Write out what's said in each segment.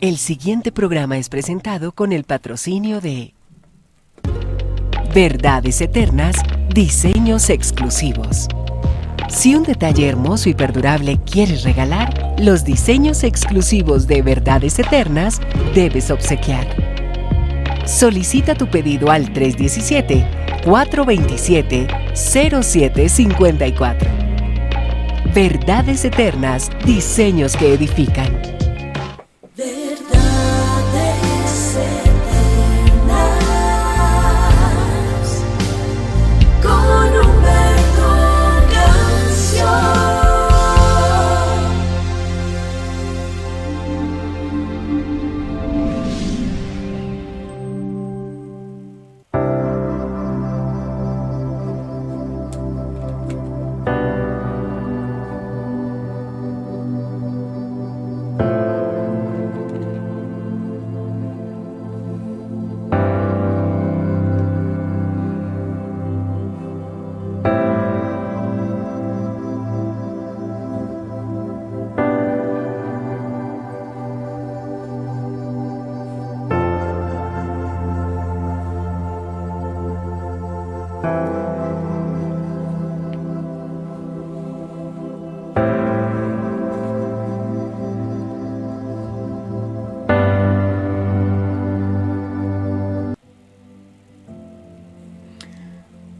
El siguiente programa es presentado con el patrocinio de Verdades Eternas, diseños exclusivos. Si un detalle hermoso y perdurable quieres regalar, los diseños exclusivos de Verdades Eternas debes obsequiar. Solicita tu pedido al 317-427-0754. Verdades Eternas, diseños que edifican. Verdades eternas con Humberto Canción.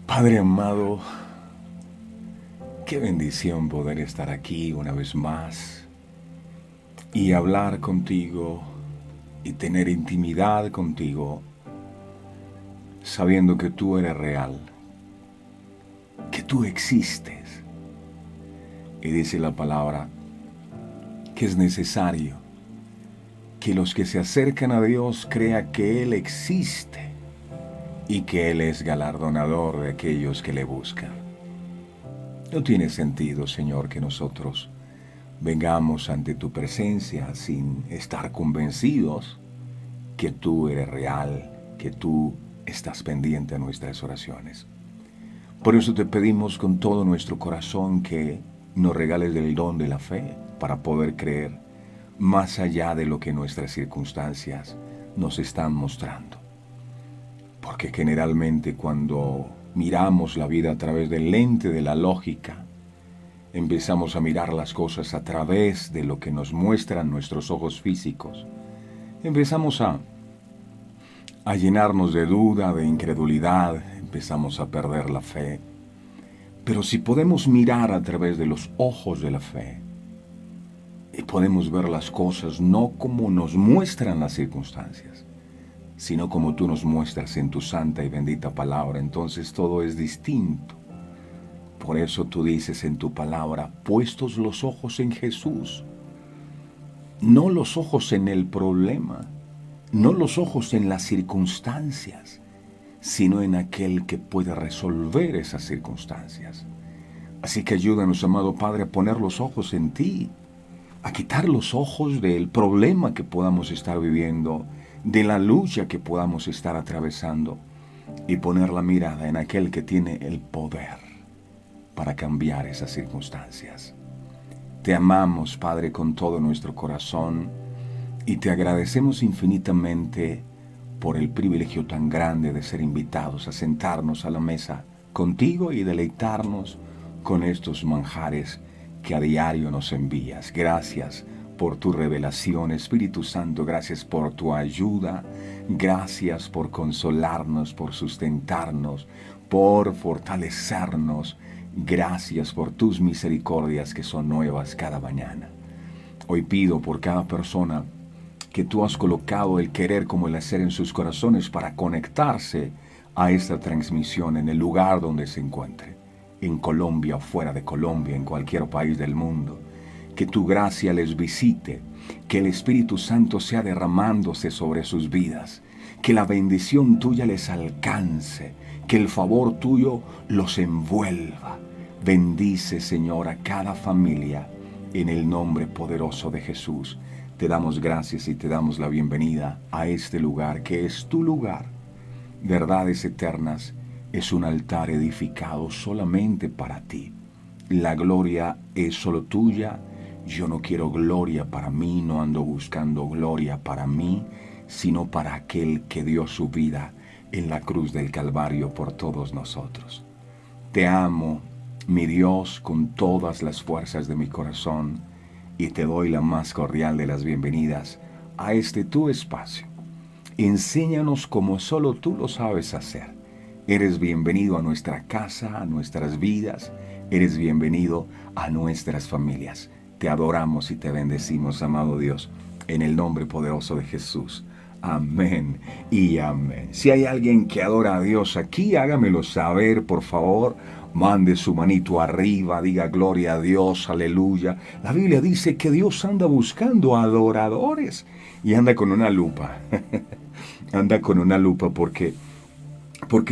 Padre amado, qué bendición poder estar aquí una vez más y hablar contigo y tener intimidad contigo, sabiendo que tú eres real, que tú existes. Y dice la palabra que es necesario que los que se acercan a Dios crean que Él existe y que Él es galardonador de aquellos que le buscan. No tiene sentido, Señor, que nosotros vengamos ante tu presencia sin estar convencidos que tú eres real, que tú estás pendiente de nuestras oraciones. Por eso te pedimos con todo nuestro corazón que nos regales el don de la fe para poder creer más allá de lo que nuestras circunstancias nos están mostrando. Porque generalmente cuando miramos la vida a través del lente de la lógica, empezamos a mirar las cosas a través de lo que nos muestran nuestros ojos físicos. Empezamos a llenarnos de duda, de incredulidad, empezamos a perder la fe. Pero si podemos mirar a través de los ojos de la fe, y podemos ver las cosas no como nos muestran las circunstancias, sino como tú nos muestras en tu santa y bendita palabra, entonces todo es distinto. Por eso tú dices en tu palabra, puestos los ojos en Jesús, no los ojos en el problema, no los ojos en las circunstancias, sino en aquel que puede resolver esas circunstancias. Así que ayúdanos, amado Padre, a poner los ojos en ti, a quitar los ojos del problema que podamos estar viviendo, de la lucha que podamos estar atravesando, y poner la mirada en aquel que tiene el poder para cambiar esas circunstancias. Te amamos, Padre, con todo nuestro corazón y te agradecemos infinitamente por el privilegio tan grande de ser invitados a sentarnos a la mesa contigo y deleitarnos con estos manjares que a diario nos envías. Gracias por tu revelación, Espíritu Santo, gracias por tu ayuda, gracias por consolarnos, por sustentarnos, por fortalecernos, gracias por tus misericordias que son nuevas cada mañana. Hoy pido por cada persona que tú has colocado el querer como el hacer en sus corazones para conectarse a esta transmisión en el lugar donde se encuentre, en Colombia o fuera de Colombia, en cualquier país del mundo. Que tu gracia les visite, que el Espíritu Santo sea derramándose sobre sus vidas, que la bendición tuya les alcance, que el favor tuyo los envuelva. Bendice, Señor, a cada familia en el nombre poderoso de Jesús. Te damos gracias y te damos la bienvenida a este lugar que es tu lugar. Verdades Eternas es un altar edificado solamente para ti. La gloria es solo tuya Yo no quiero gloria para mí, no ando buscando gloria para mí, sino para aquel que dio su vida en la cruz del Calvario por todos nosotros. Te amo, mi Dios, con todas las fuerzas de mi corazón, y te doy la más cordial de las bienvenidas a este tu espacio. Enséñanos como solo tú lo sabes hacer. Eres bienvenido a nuestra casa, a nuestras vidas. Eres bienvenido a nuestras familias. Te adoramos y te bendecimos, amado Dios, en el nombre poderoso de Jesús. Amén y amén. Si hay alguien que adora a Dios aquí, hágamelo saber, por favor. Mande su manito arriba, diga gloria a Dios, aleluya. La Biblia dice que Dios anda buscando adoradores y anda con una lupa. Anda con una lupa porque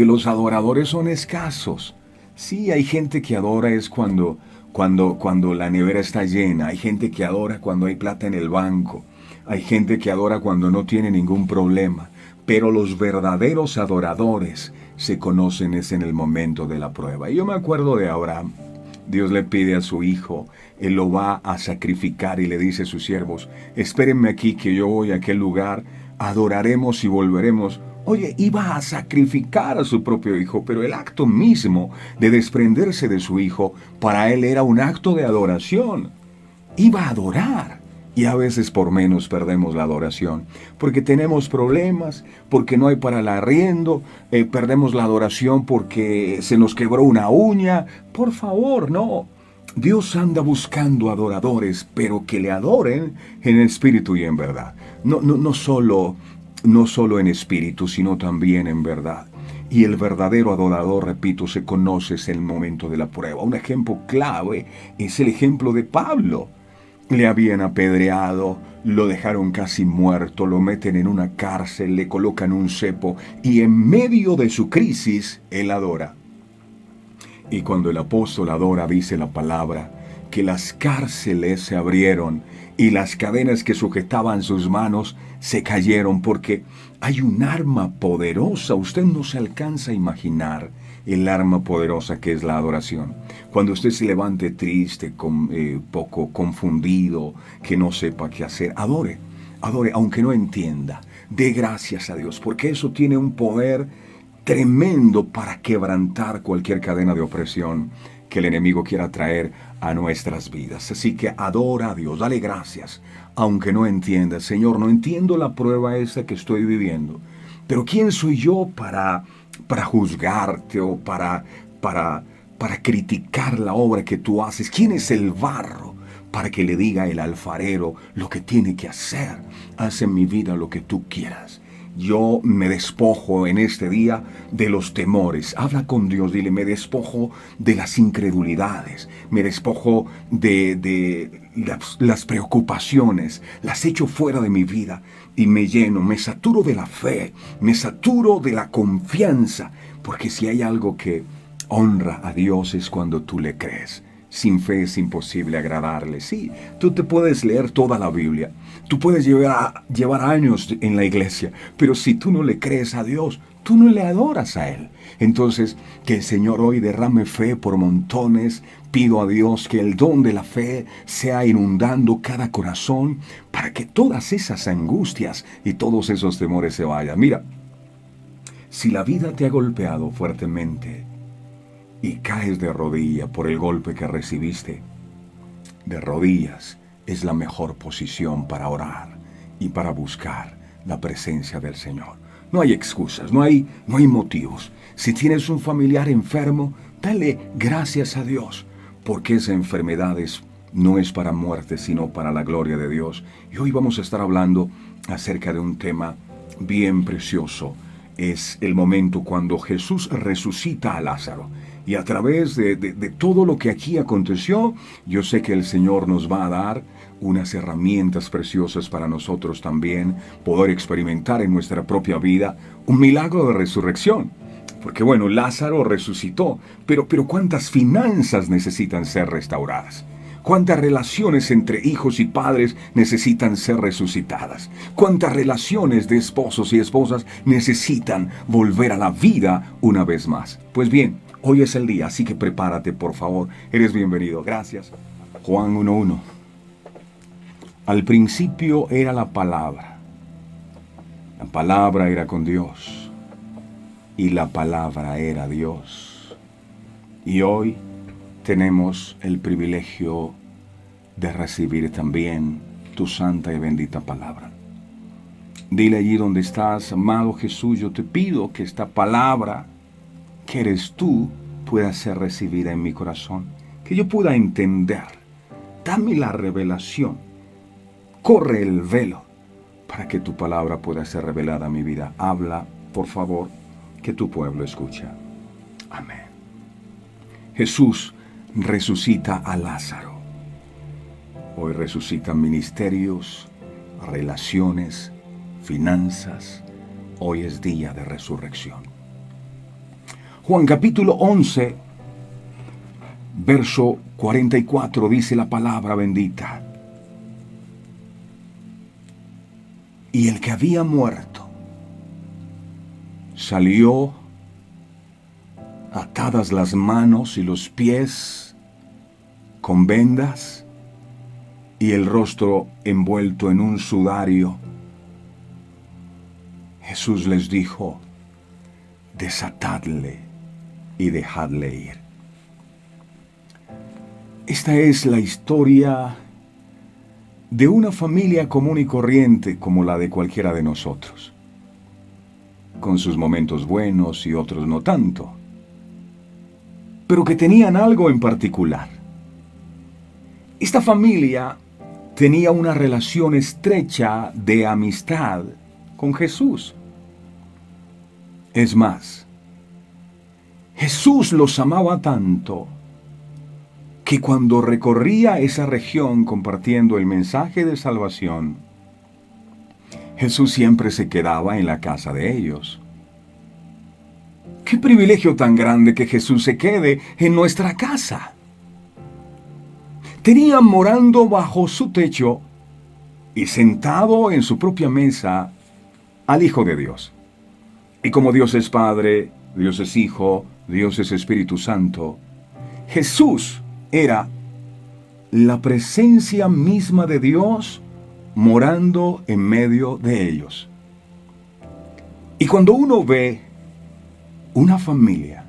los adoradores son escasos. Sí, hay gente que adora es cuando la nevera está llena. Hay gente que adora cuando hay plata en el banco. Hay gente que adora cuando no tiene ningún problema. Pero los verdaderos adoradores se conocen es en el momento de la prueba. Y yo me acuerdo de Abraham. Dios le pide a su hijo, él lo va a sacrificar y le dice a sus siervos, espérenme aquí que yo voy a aquel lugar, adoraremos y volveremos. Oye, iba a sacrificar a su propio hijo, pero el acto mismo de desprenderse de su hijo, para él era un acto de adoración. Iba a adorar. Y a veces por menos perdemos la adoración, porque tenemos problemas, porque no hay para el arriendo, perdemos la adoración porque se nos quebró una uña. Por favor, no. Dios anda buscando adoradores, pero que le adoren en espíritu y en verdad. No solo en espíritu, sino también en verdad. Y el verdadero adorador, repito, se conoce en el momento de la prueba. Un ejemplo clave es el ejemplo de Pablo. Le habían apedreado, lo dejaron casi muerto, lo meten en una cárcel, le colocan un cepo y en medio de su crisis, él adora. Y cuando el apóstol adora, dice la palabra, que las cárceles se abrieron y las cadenas que sujetaban sus manos se cayeron porque hay un arma poderosa, usted no se alcanza a imaginar el arma poderosa que es la adoración. Cuando usted se levante triste, poco confundido, que no sepa qué hacer, adore, aunque no entienda, dé gracias a Dios, porque eso tiene un poder tremendo para quebrantar cualquier cadena de opresión que el enemigo quiera traer a nuestras vidas. Así que adora a Dios, dale gracias, aunque no entienda. Señor, no entiendo la prueba esta que estoy viviendo, pero ¿quién soy yo para juzgarte o para criticar la obra que tú haces? ¿Quién es el barro para que le diga el alfarero lo que tiene que hacer? Haz en mi vida lo que tú quieras. Yo me despojo en este día de los temores. Habla con Dios, dile, me despojo de las incredulidades, me despojo de las preocupaciones, las echo fuera de mi vida y me lleno, me saturo de la fe, me saturo de la confianza, porque si hay algo que honra a Dios es cuando tú le crees. Sin fe es imposible agradarle. Sí, tú te puedes leer toda la Biblia, tú puedes llevar años en la iglesia, pero si tú no le crees a Dios, tú no le adoras a Él. Entonces, que el Señor hoy derrame fe por montones. Pido a Dios que el don de la fe sea inundando cada corazón para que todas esas angustias y todos esos temores se vayan. Mira, si la vida te ha golpeado fuertemente y caes de rodilla por el golpe que recibiste, de rodillas es la mejor posición para orar y para buscar la presencia del Señor. No hay excusas, no hay motivos. Si tienes un familiar enfermo, dale gracias a Dios, porque esa enfermedad no es para muerte, sino para la gloria de Dios. Y hoy vamos a estar hablando acerca de un tema bien precioso. Es el momento cuando Jesús resucita a Lázaro. Y a través de todo lo que aquí aconteció, yo sé que el Señor nos va a dar unas herramientas preciosas para nosotros también poder experimentar en nuestra propia vida un milagro de resurrección. Porque bueno, Lázaro resucitó, pero ¿cuántas finanzas necesitan ser restauradas? ¿Cuántas relaciones entre hijos y padres necesitan ser resucitadas? ¿Cuántas relaciones de esposos y esposas necesitan volver a la vida una vez más? Pues bien, hoy es el día, así que prepárate, por favor. Eres bienvenido. Gracias. Juan 1:1. Al principio era la palabra. La palabra era con Dios. Y la palabra era Dios. Y hoy tenemos el privilegio de recibir también tu santa y bendita palabra. Dile allí donde estás, amado Jesús, yo te pido que esta palabra que eres tú pueda ser recibida en mi corazón, que yo pueda entender. Dame la revelación. Corre el velo para que tu palabra pueda ser revelada a mi vida. Habla, por favor, que tu pueblo escucha. Amén. Jesús resucita a Lázaro. Hoy resucitan ministerios, relaciones, finanzas. Hoy es día de resurrección. Juan capítulo 11, verso 44 dice la palabra bendita. Y el que había muerto salió atadas las manos y los pies con vendas y el rostro envuelto en un sudario. Jesús les dijo, desatadle y dejadle ir. Esta es la historia de una familia común y corriente como la de cualquiera de nosotros, con sus momentos buenos y otros no tanto, pero que tenían algo en particular. Esta familia tenía una relación estrecha de amistad con Jesús. Es más, Jesús los amaba tanto que cuando recorría esa región compartiendo el mensaje de salvación, Jesús siempre se quedaba en la casa de ellos. ¡Qué privilegio tan grande que Jesús se quede en nuestra casa! Tenían morando bajo su techo y sentado en su propia mesa al Hijo de Dios. Y como Dios es Padre, Dios es Hijo, Dios es Espíritu Santo, Jesús era la presencia misma de Dios morando en medio de ellos. Y cuando uno ve una familia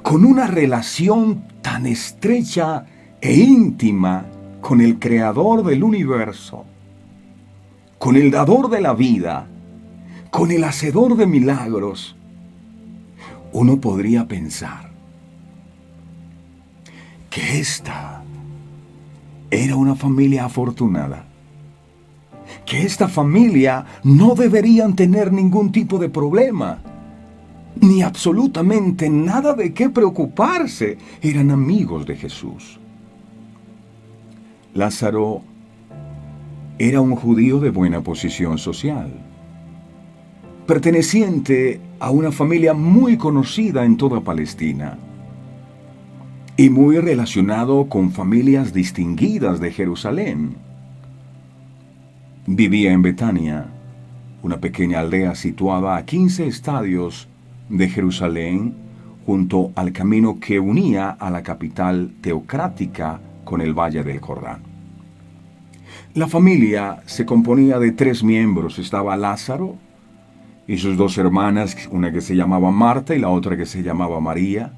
con una relación tan estrecha e íntima con el Creador del universo, con el dador de la vida, con el hacedor de milagros, uno podría pensar que esta era una familia afortunada, que esta familia no deberían tener ningún tipo de problema, ni absolutamente nada de qué preocuparse. Eran amigos de Jesús. Lázaro era un judío de buena posición social, perteneciente a una familia muy conocida en toda Palestina y muy relacionado con familias distinguidas de Jerusalén. Vivía en Betania, una pequeña aldea situada a 15 estadios de Jerusalén, junto al camino que unía a la capital teocrática con el Valle del Jordán. La familia se componía de 3 miembros. Estaba Lázaro y sus 2 hermanas, una que se llamaba Marta y la otra que se llamaba María.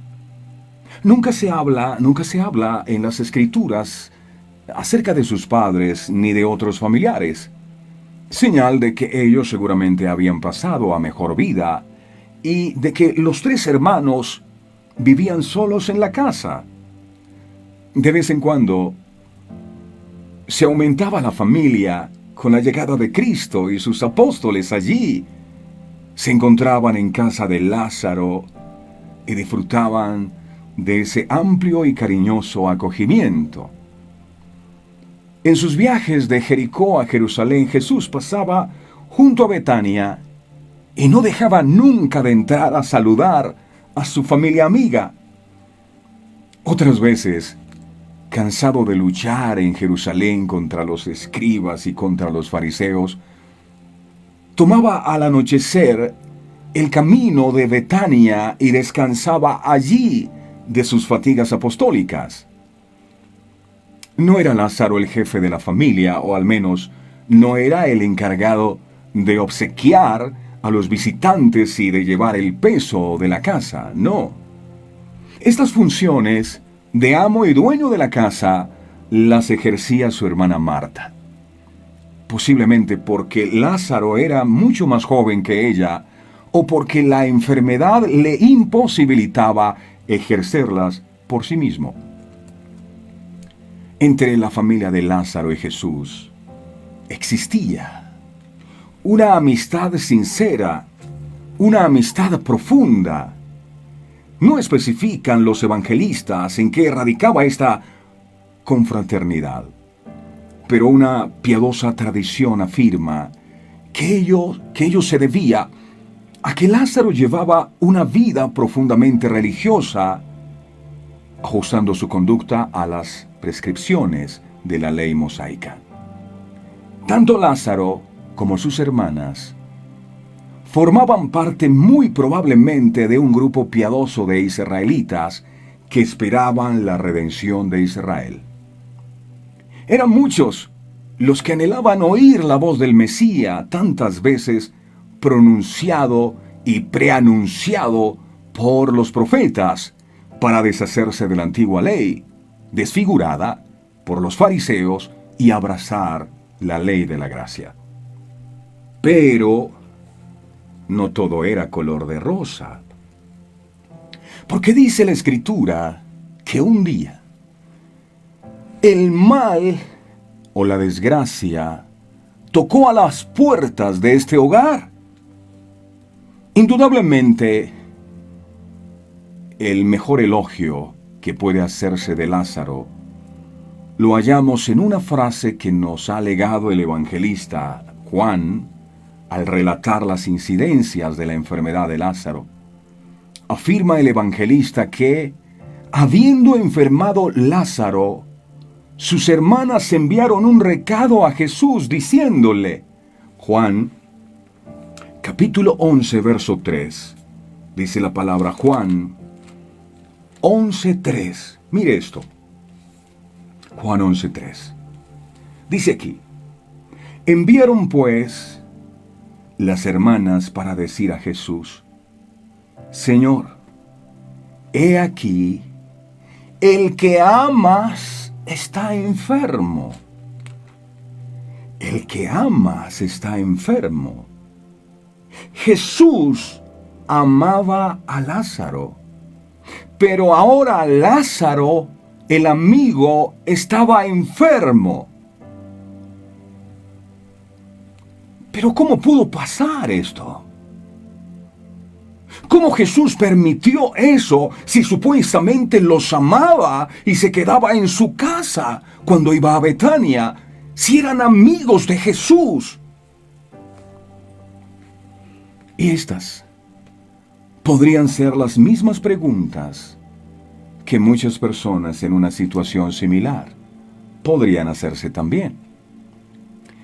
Nunca se habla en las Escrituras acerca de sus padres ni de otros familiares, señal de que ellos seguramente habían pasado a mejor vida y de que los 3 hermanos vivían solos en la casa. De vez en cuando se aumentaba la familia con la llegada de Cristo y sus apóstoles allí se encontraban en casa de Lázaro y disfrutaban de ese amplio y cariñoso acogimiento. En sus viajes de Jericó a Jerusalén, Jesús pasaba junto a Betania y no dejaba nunca de entrar a saludar a su familia amiga. Otras veces, cansado de luchar en Jerusalén contra los escribas y contra los fariseos, tomaba al anochecer el camino de Betania y descansaba allí de sus fatigas apostólicas. No era Lázaro el jefe de la familia, o al menos no era el encargado de obsequiar a los visitantes y de llevar el peso de la casa, no. Estas funciones de amo y dueño de la casa las ejercía su hermana Marta. Posiblemente porque Lázaro era mucho más joven que ella, o porque la enfermedad le imposibilitaba ejercerlas por sí mismo. Entre la familia de Lázaro y Jesús existía una amistad sincera, una amistad profunda. No especifican los evangelistas en qué radicaba esta confraternidad, pero una piadosa tradición afirma que ello se debía a que Lázaro llevaba una vida profundamente religiosa, ajustando su conducta a las prescripciones de la ley mosaica. Tanto Lázaro como sus hermanas formaban parte muy probablemente de un grupo piadoso de israelitas que esperaban la redención de Israel. Eran muchos los que anhelaban oír la voz del Mesías tantas veces pronunciado y preanunciado por los profetas para deshacerse de la antigua ley, desfigurada por los fariseos, y abrazar la ley de la gracia. Pero no todo era color de rosa. Porque dice la Escritura que un día el mal o la desgracia tocó a las puertas de este hogar. Indudablemente, el mejor elogio que puede hacerse de Lázaro lo hallamos en una frase que nos ha legado el evangelista Juan al relatar las incidencias de la enfermedad de Lázaro. Afirma el evangelista que, habiendo enfermado Lázaro, sus hermanas enviaron un recado a Jesús diciéndole, Juan, capítulo 11, verso 3, dice la palabra Juan 11:3. Mire esto. Juan 11:3. Dice aquí, enviaron pues las hermanas para decir a Jesús, Señor, he aquí, el que amas está enfermo. El que amas está enfermo. Jesús amaba a Lázaro, pero ahora Lázaro, el amigo, estaba enfermo. Pero ¿cómo pudo pasar esto? ¿Cómo Jesús permitió eso si supuestamente los amaba y se quedaba en su casa cuando iba a Betania, si eran amigos de Jesús? Y estas podrían ser las mismas preguntas que muchas personas en una situación similar podrían hacerse también.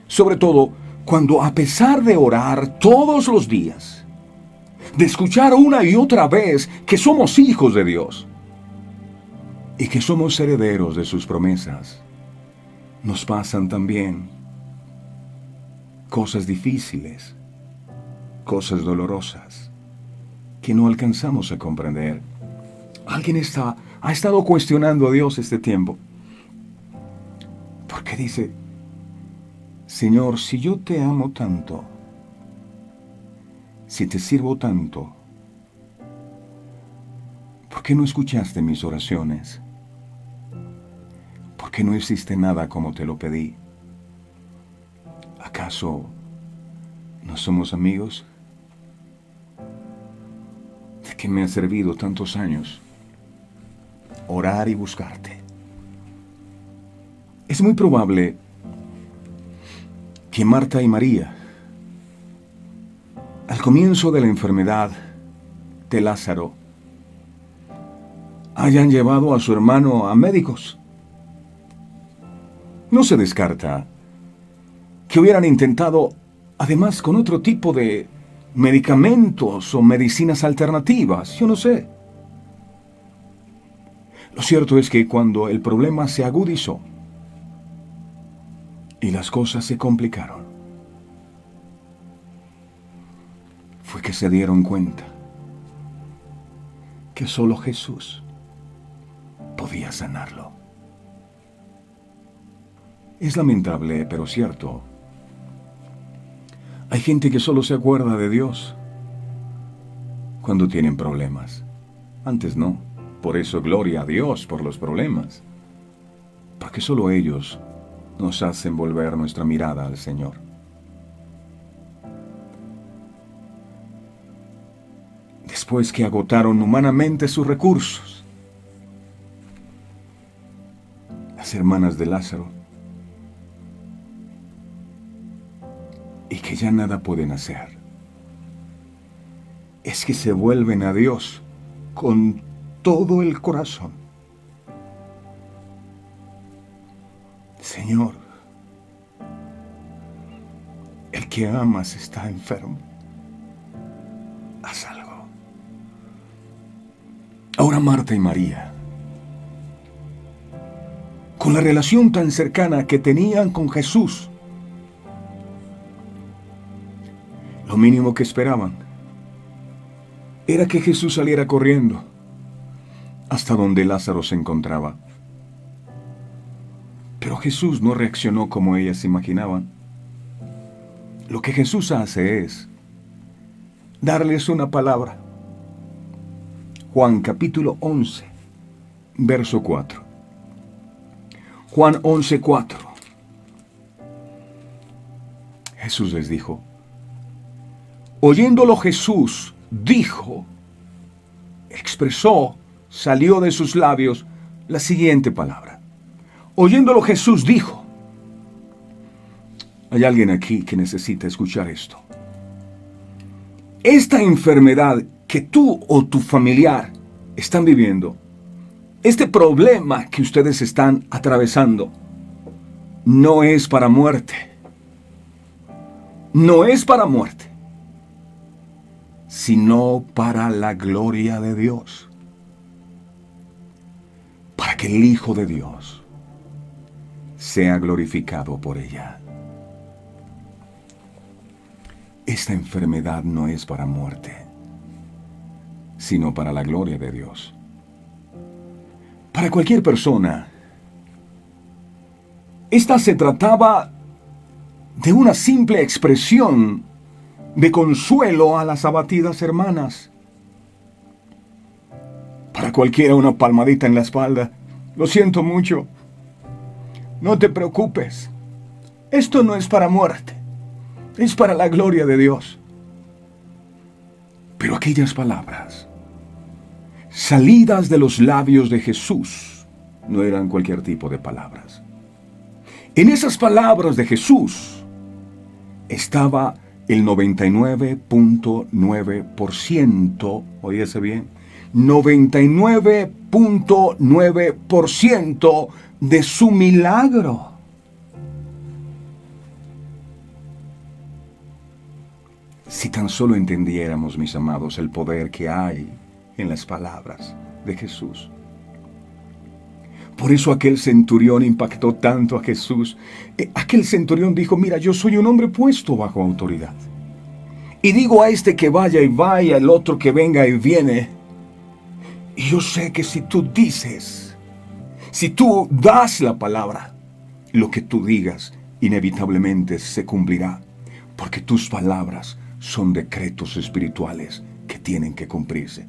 Sobre todo cuando, a pesar de orar todos los días, de escuchar una y otra vez que somos hijos de Dios y que somos herederos de sus promesas, nos pasan también cosas difíciles, cosas dolorosas, que no alcanzamos a comprender. Alguien ha estado cuestionando a Dios este tiempo, porque dice, Señor, si yo te amo tanto, si te sirvo tanto, ¿por qué no escuchaste mis oraciones? ¿Por qué no hiciste nada como te lo pedí? ¿Acaso no somos amigos? ¿De qué me ha servido tantos años orar y buscarte? Es muy probable que Marta y María, al comienzo de la enfermedad de Lázaro, hayan llevado a su hermano a médicos. No se descarta que hubieran intentado, además, con otro tipo de medicamentos o medicinas alternativas, yo no sé. Lo cierto es que cuando el problema se agudizó, y las cosas se complicaron, fue que se dieron cuenta que solo Jesús podía sanarlo. Es lamentable, pero cierto. Hay gente que solo se acuerda de Dios cuando tienen problemas. Antes no. Por eso gloria a Dios por los problemas. Porque solo ellos nos hacen volver nuestra mirada al Señor. Después que agotaron humanamente sus recursos, las hermanas de Lázaro, y que ya nada pueden hacer, es que se vuelven a Dios con todo el corazón. Señor, el que amas está enfermo. Haz algo. Ahora Marta y María, con la relación tan cercana que tenían con Jesús, lo mínimo que esperaban era que Jesús saliera corriendo hasta donde Lázaro se encontraba. Pero Jesús no reaccionó como ellas imaginaban. Lo que Jesús hace es darles una palabra. Juan capítulo 11, verso 4. Juan 11, 4. Jesús les dijo, oyéndolo Jesús dijo, expresó, salió de sus labios la siguiente palabra. Oyéndolo Jesús dijo. Hay alguien aquí que necesita escuchar esto. Esta enfermedad que tú o tu familiar están viviendo, este problema que ustedes están atravesando, no es para muerte. No es para muerte, sino para la gloria de Dios. Para que el Hijo de Dios sea glorificado por ella. Esta enfermedad no es para muerte, sino para la gloria de Dios. Para cualquier persona, esta se trataba de una simple expresión de consuelo a las abatidas hermanas. Para cualquiera una palmadita en la espalda. Lo siento mucho. No te preocupes. Esto no es para muerte. Es para la gloria de Dios. Pero aquellas palabras, salidas de los labios de Jesús, no eran cualquier tipo de palabras. En esas palabras de Jesús estaba el 99.9%, oígase bien, 99.9% de su milagro. Si tan solo entendiéramos, mis amados, el poder que hay en las palabras de Jesús. Por eso aquel centurión impactó tanto a Jesús. Aquel centurión dijo, mira, yo soy un hombre puesto bajo autoridad. Y digo a este que vaya y vaya, el otro que venga y viene. Y yo sé que si tú dices, si tú das la palabra, lo que tú digas inevitablemente se cumplirá. Porque tus palabras son decretos espirituales que tienen que cumplirse.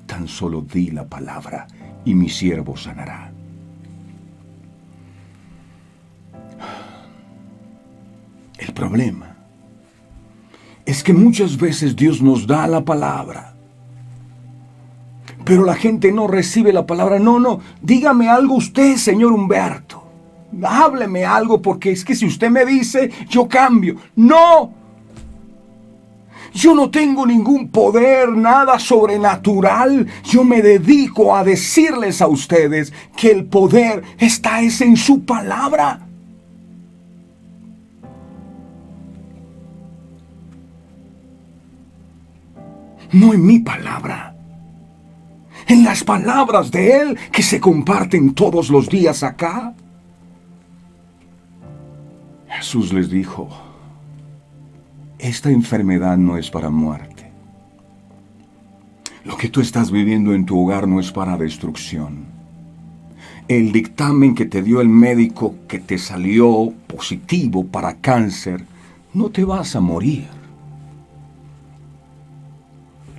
Tan solo di la palabra y mi siervo sanará. El problema es que muchas veces Dios nos da la palabra, pero la gente no recibe la palabra. No, dígame algo usted, señor Humberto. Hábleme algo, porque es que si usted me dice, yo cambio. No. Yo no tengo ningún poder, nada sobrenatural. Yo me dedico a decirles a ustedes que el poder está en su palabra. No en mi palabra. En las palabras de Él que se comparten todos los días acá. Jesús les dijo, esta enfermedad no es para muerte. Lo que tú estás viviendo en tu hogar no es para destrucción. El dictamen que te dio el médico que te salió positivo para cáncer, no te vas a morir.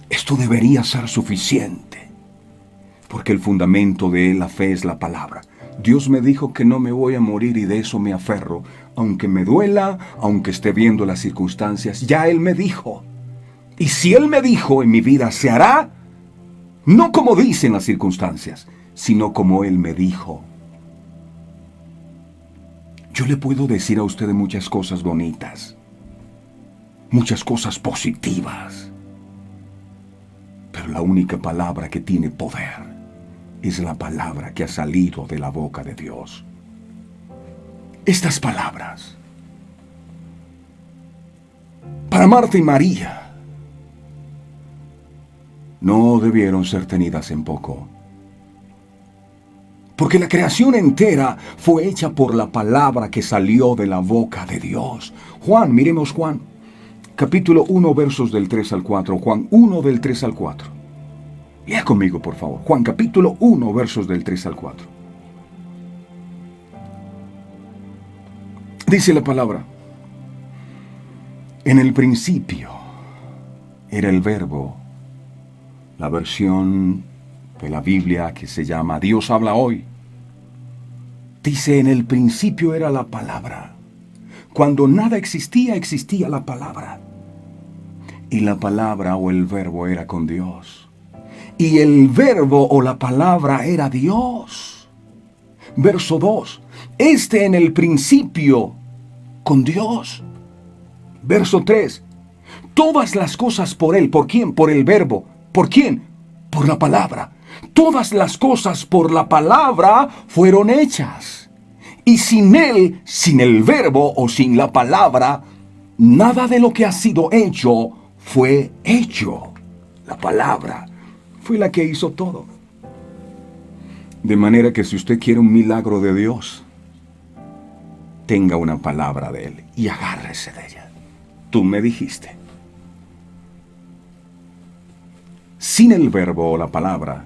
Esto debería ser suficiente, porque el fundamento de la fe es la palabra. Dios me dijo que no me voy a morir y de eso me aferro. Aunque me duela, aunque esté viendo las circunstancias, ya Él me dijo. Y si Él me dijo, en mi vida se hará, no como dicen las circunstancias, sino como Él me dijo. Yo le puedo decir a usted muchas cosas bonitas, muchas cosas positivas, pero la única palabra que tiene poder es la palabra que ha salido de la boca de Dios. Estas palabras, para Marta y María, no debieron ser tenidas en poco. Porque la creación entera fue hecha por la palabra que salió de la boca de Dios. Juan, miremos Juan, capítulo 1, versos del 3 al 4. Juan 1, del 3 al 4. Lea conmigo, por favor. Juan, capítulo 1, versos del 3 al 4. Dice la palabra, en el principio era el Verbo, la versión de la Biblia que se llama Dios habla hoy. Dice, en el principio era la palabra. Cuando nada existía, existía la palabra. Y la palabra o el Verbo era con Dios. Y el Verbo o la palabra era Dios. Verso 2. En el principio con Dios. Verso 3. Todas las cosas por Él. ¿Por quién? Por el Verbo. ¿Por quién? Por la palabra. Todas las cosas por la palabra fueron hechas. Y sin Él, sin el Verbo o sin la palabra, nada de lo que ha sido hecho fue hecho. La palabra fue la que hizo todo. De manera que si usted quiere un milagro de Dios, tenga una palabra de Él y agárrese de ella. Tú me dijiste. Sin el Verbo o la palabra,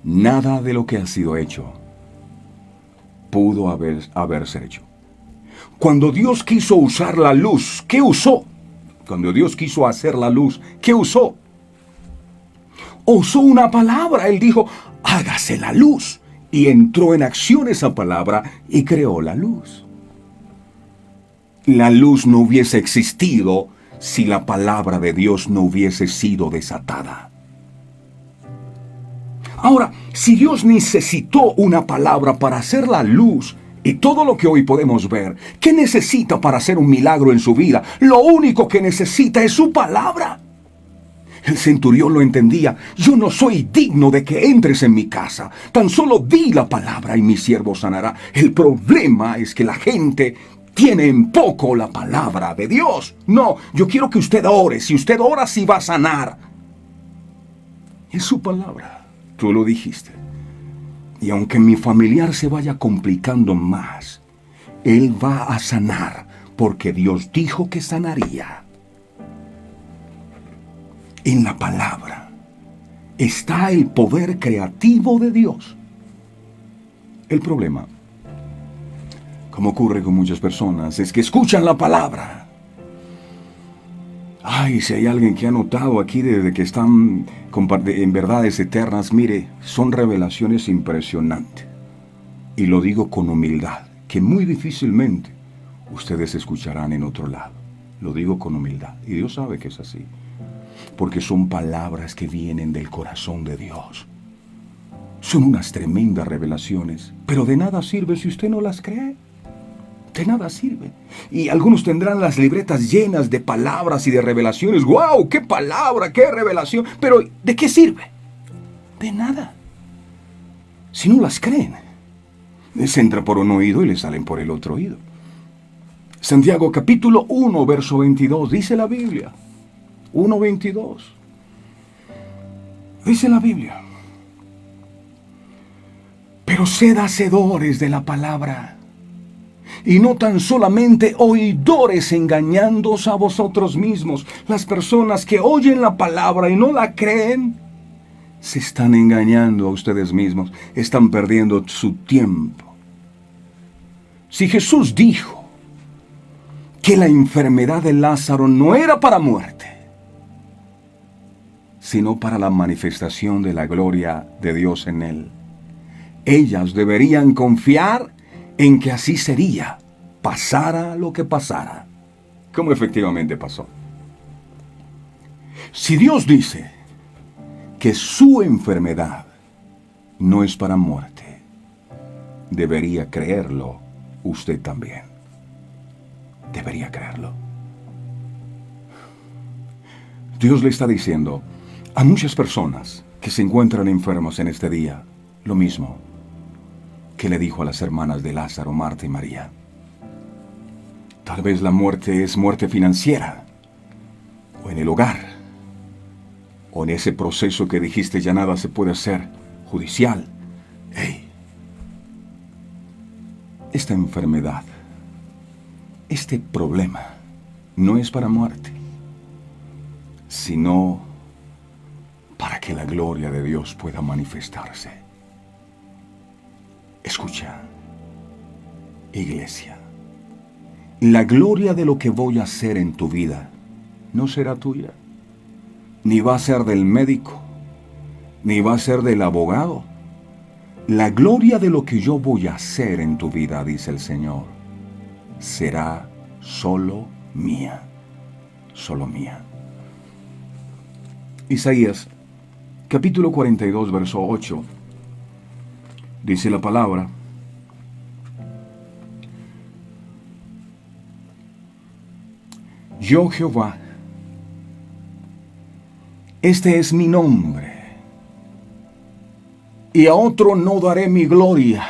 nada de lo que ha sido hecho pudo haberse hecho. Cuando Dios quiso usar la luz, ¿qué usó? Cuando Dios quiso hacer la luz, ¿qué usó? Usó una palabra. Él dijo, hágase la luz. Y entró en acción esa palabra y creó la luz. La luz no hubiese existido si la palabra de Dios no hubiese sido desatada. Ahora, si Dios necesitó una palabra para hacer la luz y todo lo que hoy podemos ver, ¿qué necesita para hacer un milagro en su vida? Lo único que necesita es su palabra. El centurión lo entendía. Yo no soy digno de que entres en mi casa. Tan solo di la palabra y mi siervo sanará. El problema es que la gente tiene en poco la palabra de Dios. No, yo quiero que usted ore. Si usted ora, sí va a sanar. Es su palabra. Tú lo dijiste. Y aunque mi familiar se vaya complicando más, él va a sanar, porque Dios dijo que sanaría. En la palabra está el poder creativo de Dios. El problema, como ocurre con muchas personas, es que escuchan la palabra. Ay, si hay alguien que ha notado aquí desde que están en verdades eternas, mire, son revelaciones impresionantes. Y lo digo con humildad, que muy difícilmente ustedes escucharán en otro lado. Lo digo con humildad. Y Dios sabe que es así. Porque son palabras que vienen del corazón de Dios. Son unas tremendas revelaciones, pero de nada sirve si usted no las cree. De nada sirve. Y algunos tendrán las libretas llenas de palabras y de revelaciones. ¡Wow! ¡Qué palabra! ¡Qué revelación! Pero ¿de qué sirve? De nada. Si no las creen, les entra por un oído y les salen por el otro oído. Santiago capítulo 1, verso 22, dice la Biblia. 1:22. Dice la Biblia. Pero sed hacedores de la palabra y no tan solamente oidores, engañándoos a vosotros mismos. Las personas que oyen la palabra y no la creen, se están engañando a ustedes mismos, están perdiendo su tiempo. Si Jesús dijo que la enfermedad de Lázaro no era para muerte, sino para la manifestación de la gloria de Dios en él, ellas deberían confiar en que así sería, pasara lo que pasara, como efectivamente pasó. Si Dios dice que su enfermedad no es para muerte, debería creerlo usted también. Debería creerlo. Dios le está diciendo a muchas personas que se encuentran enfermos en este día lo mismo que le dijo a las hermanas de Lázaro, Marta y María. Tal vez la muerte es muerte financiera, o en el hogar, o en ese proceso que dijiste ya nada se puede hacer, judicial. Hey, esta enfermedad, este problema, no es para muerte, sino para que la gloria de Dios pueda manifestarse. Escucha, iglesia, la gloria de lo que voy a hacer en tu vida no será tuya, ni va a ser del médico, ni va a ser del abogado. La gloria de lo que yo voy a hacer en tu vida, dice el Señor, será solo mía, solo mía. Isaías, capítulo 42, verso 8. Dice la palabra: Yo Jehová, este es mi nombre, y a otro no daré mi gloria,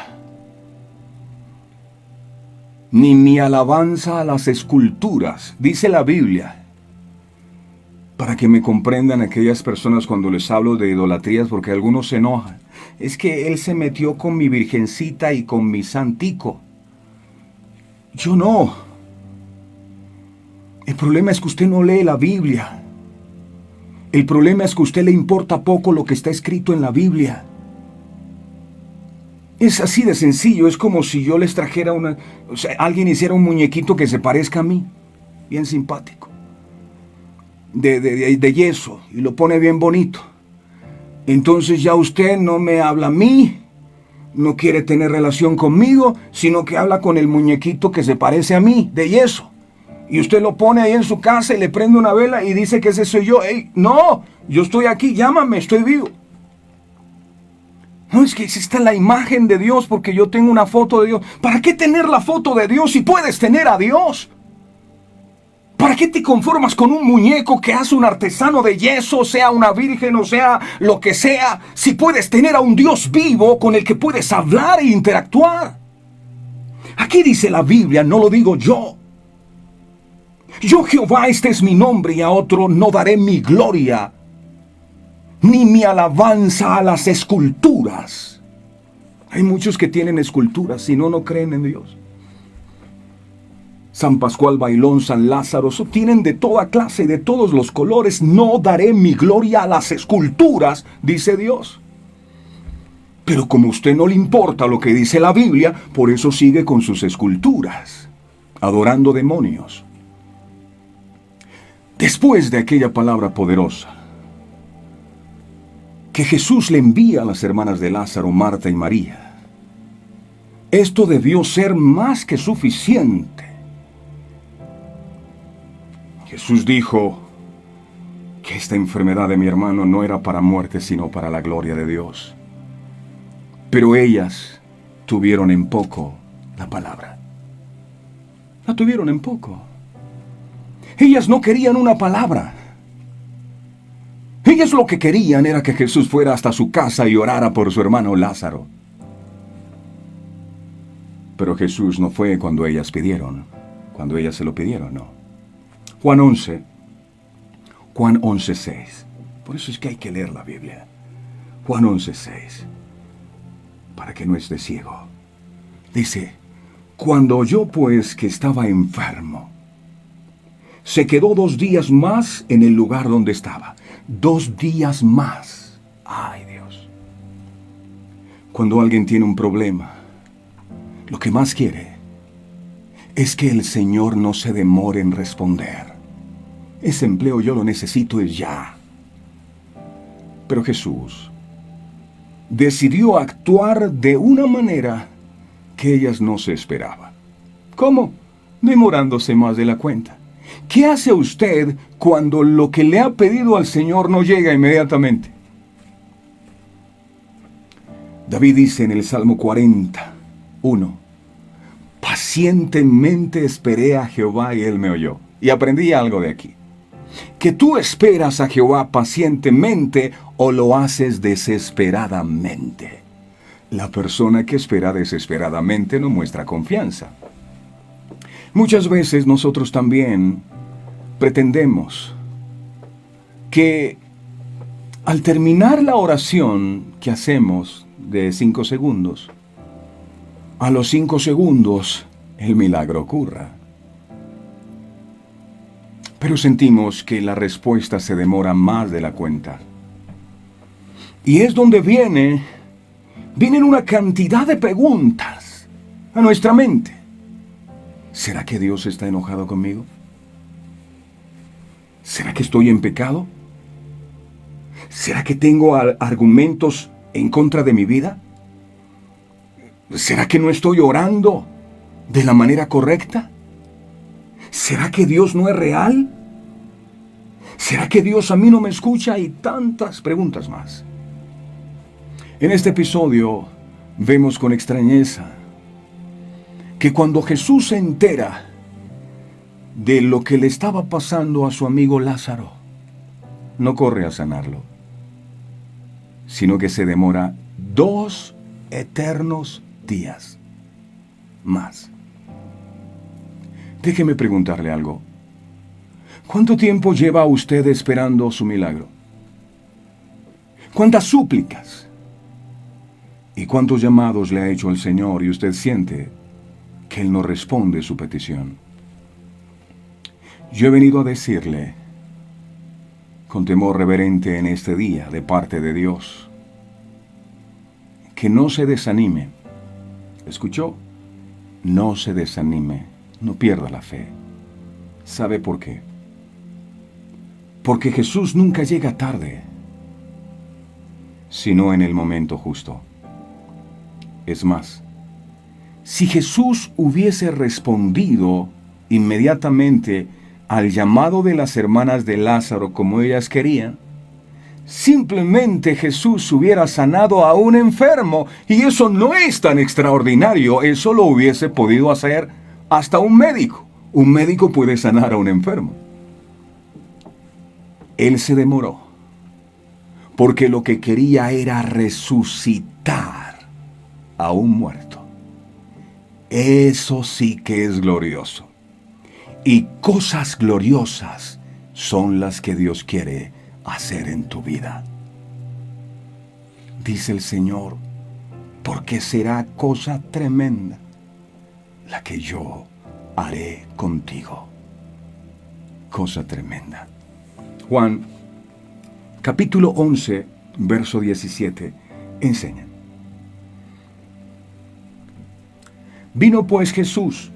ni mi alabanza a las esculturas, dice la Biblia, para que me comprendan aquellas personas cuando les hablo de idolatrías, porque algunos se enojan. Es que él se metió con mi virgencita y con mi santico. Yo no. El problema es que usted no lee la Biblia. El problema es que a usted le importa poco lo que está escrito en la Biblia. Es así de sencillo. Es como si yo les trajera alguien hiciera un muñequito que se parezca a mí. Bien simpático. De yeso. Y lo pone bien bonito. Entonces ya usted no me habla a mí, no quiere tener relación conmigo, sino que habla con el muñequito que se parece a mí, de yeso. Y usted lo pone ahí en su casa y le prende una vela y dice que ese soy yo. ¡Ey, no! Yo estoy aquí, llámame, estoy vivo. No, es que existe la imagen de Dios porque yo tengo una foto de Dios. ¿Para qué tener la foto de Dios si puedes tener a Dios? ¿Para qué te conformas con un muñeco que hace un artesano de yeso, sea una virgen o sea lo que sea, si puedes tener a un Dios vivo con el que puedes hablar e interactuar? Aquí dice la Biblia, no lo digo yo. Yo Jehová, este es mi nombre, y a otro no daré mi gloria, ni mi alabanza a las esculturas. Hay muchos que tienen esculturas y no creen en Dios. San Pascual Bailón, San Lázaro, tienen de toda clase y de todos los colores. No daré mi gloria a las esculturas, dice Dios. Pero como a usted no le importa lo que dice la Biblia, por eso sigue con sus esculturas, adorando demonios. Después de aquella palabra poderosa que Jesús le envía a las hermanas de Lázaro, Marta y María, esto debió ser más que suficiente. Jesús dijo que esta enfermedad de mi hermano no era para muerte, sino para la gloria de Dios. Pero ellas tuvieron en poco la palabra. La tuvieron en poco. Ellas no querían una palabra. Ellas lo que querían era que Jesús fuera hasta su casa y orara por su hermano Lázaro. Pero Jesús no fue cuando ellas pidieron, cuando ellas se lo pidieron, no. Juan 11:6. Por eso es que hay que leer la Biblia. Juan 11:6. Para que no esté ciego. Dice: Cuando oyó pues que estaba enfermo, se quedó 2 días más en el lugar donde estaba. 2 días más. Ay, Dios. Cuando alguien tiene un problema, lo que más quiere es que el Señor no se demore en responder. Ese empleo yo lo necesito es ya. Pero Jesús decidió actuar de una manera que ellas no se esperaban. ¿Cómo? Demorándose más de la cuenta. ¿Qué hace usted cuando lo que le ha pedido al Señor no llega inmediatamente? David dice en el Salmo 41, pacientemente esperé a Jehová y Él me oyó. Y aprendí algo de aquí. Que tú esperas a Jehová pacientemente o lo haces desesperadamente. La persona que espera desesperadamente no muestra confianza. Muchas veces nosotros también pretendemos que al terminar la oración que hacemos de 5 segundos, a los 5 segundos el milagro ocurra. Pero sentimos que la respuesta se demora más de la cuenta. Y es donde vienen una cantidad de preguntas a nuestra mente. ¿Será que Dios está enojado conmigo? ¿Será que estoy en pecado? ¿Será que tengo argumentos en contra de mi vida? ¿Será que no estoy orando de la manera correcta? ¿Será que Dios no es real? ¿Será que Dios a mí no me escucha? Y tantas preguntas más. En este episodio vemos con extrañeza que cuando Jesús se entera de lo que le estaba pasando a su amigo Lázaro, no corre a sanarlo, sino que se demora 2 eternos días más. Déjeme preguntarle algo. ¿Cuánto tiempo lleva usted esperando su milagro? ¿Cuántas súplicas? ¿Y cuántos llamados le ha hecho el Señor y usted siente que Él no responde su petición? Yo he venido a decirle, con temor reverente en este día de parte de Dios, que no se desanime. ¿Escuchó? No se desanime, no pierda la fe. ¿Sabe por qué? Porque Jesús nunca llega tarde, sino en el momento justo. Es más, si Jesús hubiese respondido inmediatamente al llamado de las hermanas de Lázaro como ellas querían, simplemente Jesús hubiera sanado a un enfermo, y eso no es tan extraordinario. Eso lo hubiese podido hacer hasta un médico. Un médico puede sanar a un enfermo. Él se demoró porque lo que quería era resucitar a un muerto. Eso sí que es glorioso. Y cosas gloriosas son las que Dios quiere hacer en tu vida. Dice el Señor, porque será cosa tremenda la que yo haré contigo. Cosa tremenda. Juan, capítulo 11, verso 17, enseña. Vino pues Jesús,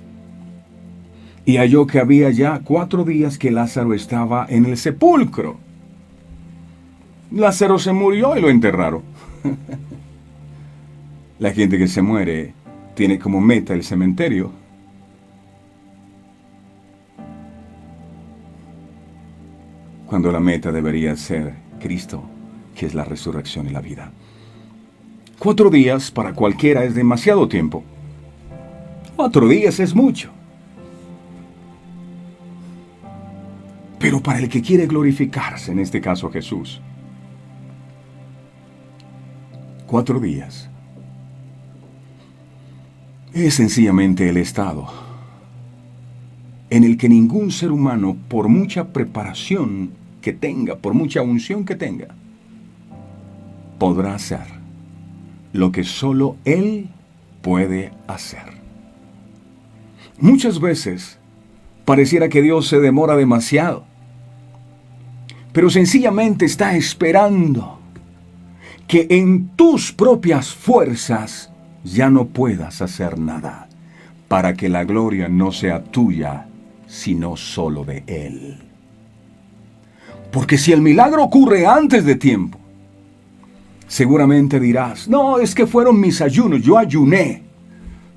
y halló que había ya 4 días que Lázaro estaba en el sepulcro. Lázaro se murió y lo enterraron. La gente que se muere tiene como meta el cementerio. Cuando la meta debería ser Cristo, que es la resurrección y la vida. 4 días para cualquiera es demasiado tiempo. 4 días es mucho. Pero para el que quiere glorificarse, en este caso Jesús, 4 días es sencillamente el estado en el que ningún ser humano, por mucha preparación que tenga, por mucha unción que tenga, podrá hacer lo que solo Él puede hacer. Muchas veces pareciera que Dios se demora demasiado, pero sencillamente está esperando que en tus propias fuerzas ya no puedas hacer nada, para que la gloria no sea tuya, sino solo de Él. Porque si el milagro ocurre antes de tiempo, seguramente dirás, no, es que fueron mis ayunos, yo ayuné.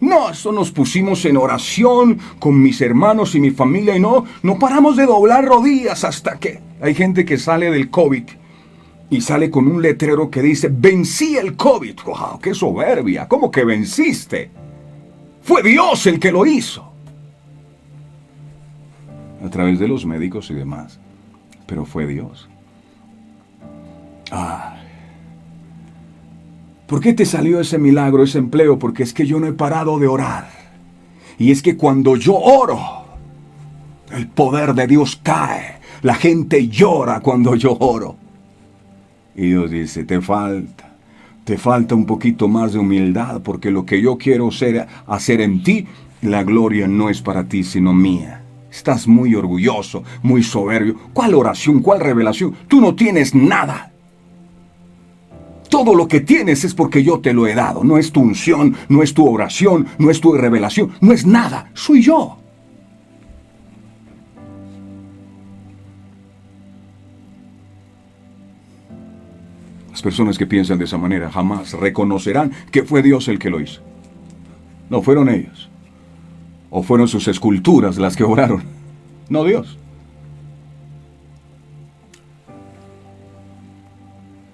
No, esto nos pusimos en oración con mis hermanos y mi familia y no paramos de doblar rodillas hasta que... Hay gente que sale del COVID y sale con un letrero que dice, vencí el COVID. ¡Wow! ¡Qué soberbia! ¿Cómo que venciste? Fue Dios el que lo hizo. A través de los médicos y demás. Pero fue Dios. ¿Por qué te salió ese milagro, ese empleo? Porque es que yo no he parado de orar. Y es que cuando yo oro, el poder de Dios cae. La gente llora cuando yo oro. Y Dios dice, te falta un poquito más de humildad, porque lo que yo quiero hacer en ti, la gloria no es para ti, sino mía. Estás muy orgulloso, muy soberbio. ¿Cuál oración? ¿Cuál revelación? Tú no tienes nada. Todo lo que tienes es porque yo te lo he dado. No es tu unción, no es tu oración, no es tu revelación, no es nada. Soy yo. Las personas que piensan de esa manera jamás reconocerán que fue Dios el que lo hizo. No fueron ellos. O fueron sus esculturas las que oraron. No Dios.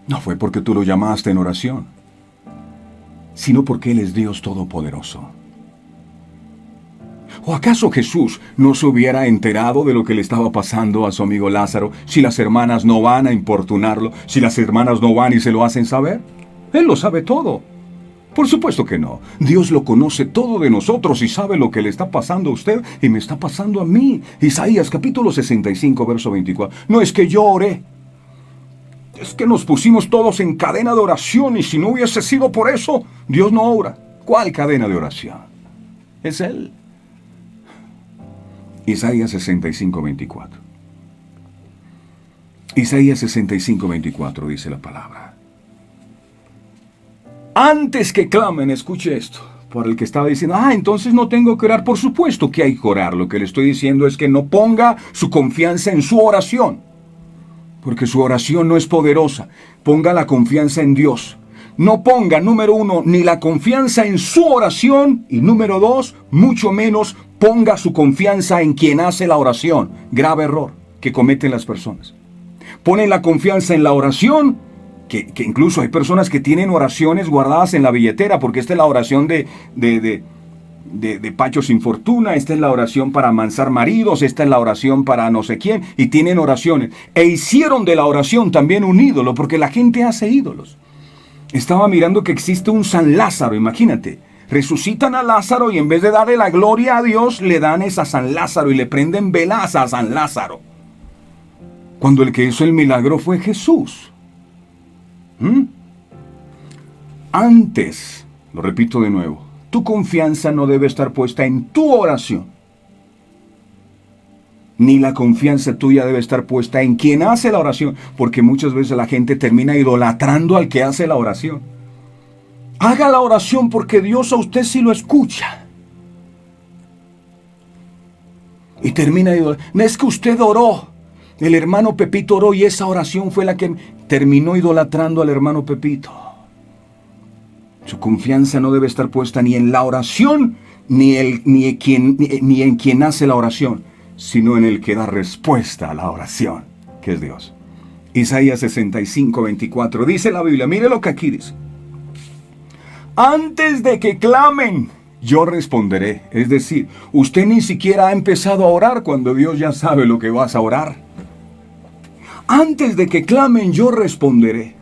No fue porque tú lo llamaste en oración, sino porque Él es Dios Todopoderoso. ¿O acaso Jesús no se hubiera enterado de lo que le estaba pasando a su amigo Lázaro si las hermanas no van a importunarlo, si las hermanas no van y se lo hacen saber? Él lo sabe todo. Por supuesto que no. Dios lo conoce todo de nosotros y sabe lo que le está pasando a usted y me está pasando a mí. Isaías capítulo 65, verso 24. No es que yo oré. Es que nos pusimos todos en cadena de oración y si no hubiese sido por eso, Dios no obra. ¿Cuál cadena de oración? Es Él. Isaías 65, 24. Isaías 65, 24 dice la palabra. Antes que clamen, escuche esto, por el que estaba diciendo, entonces no tengo que orar. Por supuesto que hay que orar. Lo que le estoy diciendo es que no ponga su confianza en su oración, porque su oración no es poderosa. Ponga la confianza en Dios. No ponga, número uno, ni la confianza en su oración, y número dos, mucho menos ponga su confianza en quien hace la oración. Grave error que cometen las personas. Ponen la confianza en la oración, que incluso hay personas que tienen oraciones guardadas en la billetera, porque esta es la oración de Pacho sin fortuna, esta es la oración para amansar maridos, esta es la oración para no sé quién, y tienen oraciones. E hicieron de la oración también un ídolo, porque la gente hace ídolos. Estaba mirando que existe un San Lázaro, imagínate. Resucitan a Lázaro y en vez de darle la gloria a Dios, le dan esa a San Lázaro y le prenden velas a San Lázaro. Cuando el que hizo el milagro fue Jesús. Antes, lo repito de nuevo, tu confianza no debe estar puesta en tu oración. Ni la confianza tuya debe estar puesta en quien hace la oración, porque muchas veces la gente termina idolatrando al que hace la oración. Haga la oración porque Dios a usted sí lo escucha. Y termina idolatrando. No es que usted oró, el hermano Pepito oró y esa oración fue la que terminó idolatrando al hermano Pepito. Su confianza no debe estar puesta ni en la oración, ni en quien hace la oración, sino en el que da respuesta a la oración, que es Dios. Isaías 65, 24, dice la Biblia, mire lo que aquí dice. Antes de que clamen, yo responderé. Es decir, usted ni siquiera ha empezado a orar cuando Dios ya sabe lo que vas a orar. Antes de que clamen, yo responderé.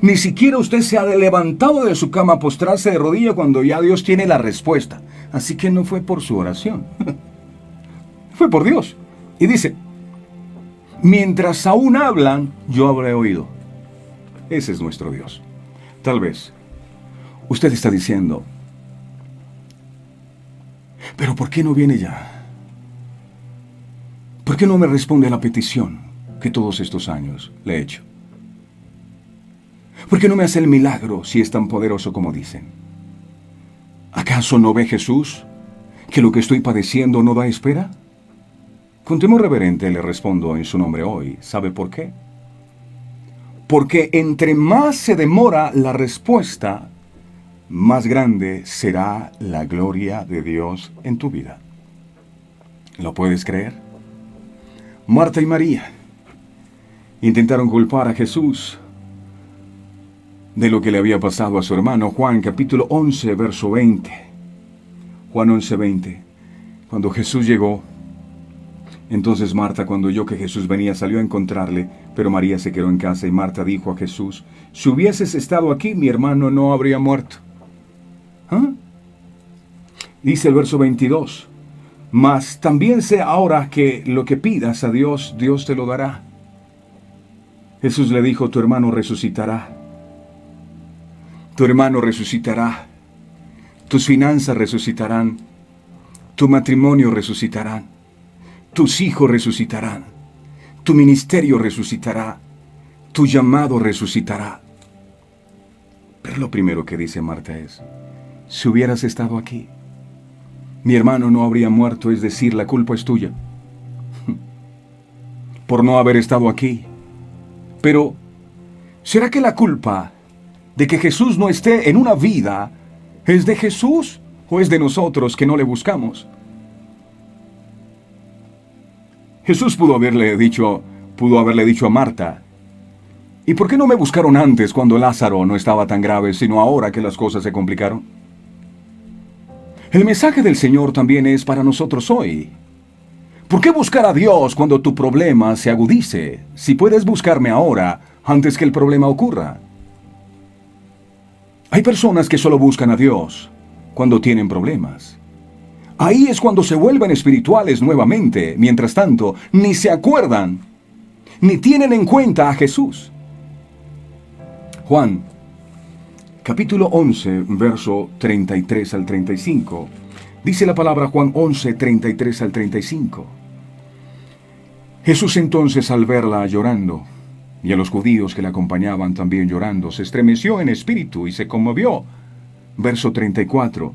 Ni siquiera usted se ha levantado de su cama a postrarse de rodilla cuando ya Dios tiene la respuesta. Así que no fue por su oración. Fue por Dios. Y dice, mientras aún hablan, yo habré oído. Ese es nuestro Dios. Tal vez usted está diciendo, Pero ¿por qué no viene ya? ¿Por qué no me responde a la petición que todos estos años le he hecho? ¿Por qué no me hace el milagro si es tan poderoso como dicen? ¿Acaso no ve Jesús que lo que estoy padeciendo no da espera? Con temor reverente le respondo en su nombre hoy. ¿Sabe por qué? Porque entre más se demora la respuesta, más grande será la gloria de Dios en tu vida. ¿Lo puedes creer? Marta y María intentaron culpar a Jesús de lo que le había pasado a su hermano. Juan capítulo 11, verso 20. Juan 11, 20. Cuando Jesús llegó, entonces Marta, cuando oyó que Jesús venía, salió a encontrarle, pero María se quedó en casa y Marta dijo a Jesús, si hubieses estado aquí, mi hermano no habría muerto. ¿Ah? Dice el verso 22, mas también sé ahora que lo que pidas a Dios, Dios te lo dará. Jesús le dijo, tu hermano resucitará. Tu hermano resucitará. Tus finanzas resucitarán. Tu matrimonio resucitará. Tus hijos resucitarán. Tu ministerio resucitará. Tu llamado resucitará. Pero lo primero que dice Marta es, si hubieras estado aquí, mi hermano no habría muerto, es decir, la culpa es tuya por no haber estado aquí. Pero, ¿será que la culpa de que Jesús no esté en una vida es de Jesús o es de nosotros que no le buscamos? Jesús pudo haberle dicho a Marta, ¿y por qué no me buscaron antes cuando Lázaro no estaba tan grave, sino ahora que las cosas se complicaron? El mensaje del Señor también es para nosotros hoy. ¿Por qué buscar a Dios cuando tu problema se agudice, si puedes buscarme ahora antes que el problema ocurra? Hay personas que solo buscan a Dios cuando tienen problemas. Ahí es cuando se vuelven espirituales nuevamente. Mientras tanto, ni se acuerdan, ni tienen en cuenta a Jesús. Juan, capítulo 11, verso 33 al 35. Dice la palabra Juan 11, 33 al 35. Jesús entonces, al verla llorando, y a los judíos que la acompañaban también llorando, se estremeció en espíritu y se conmovió. Verso 34.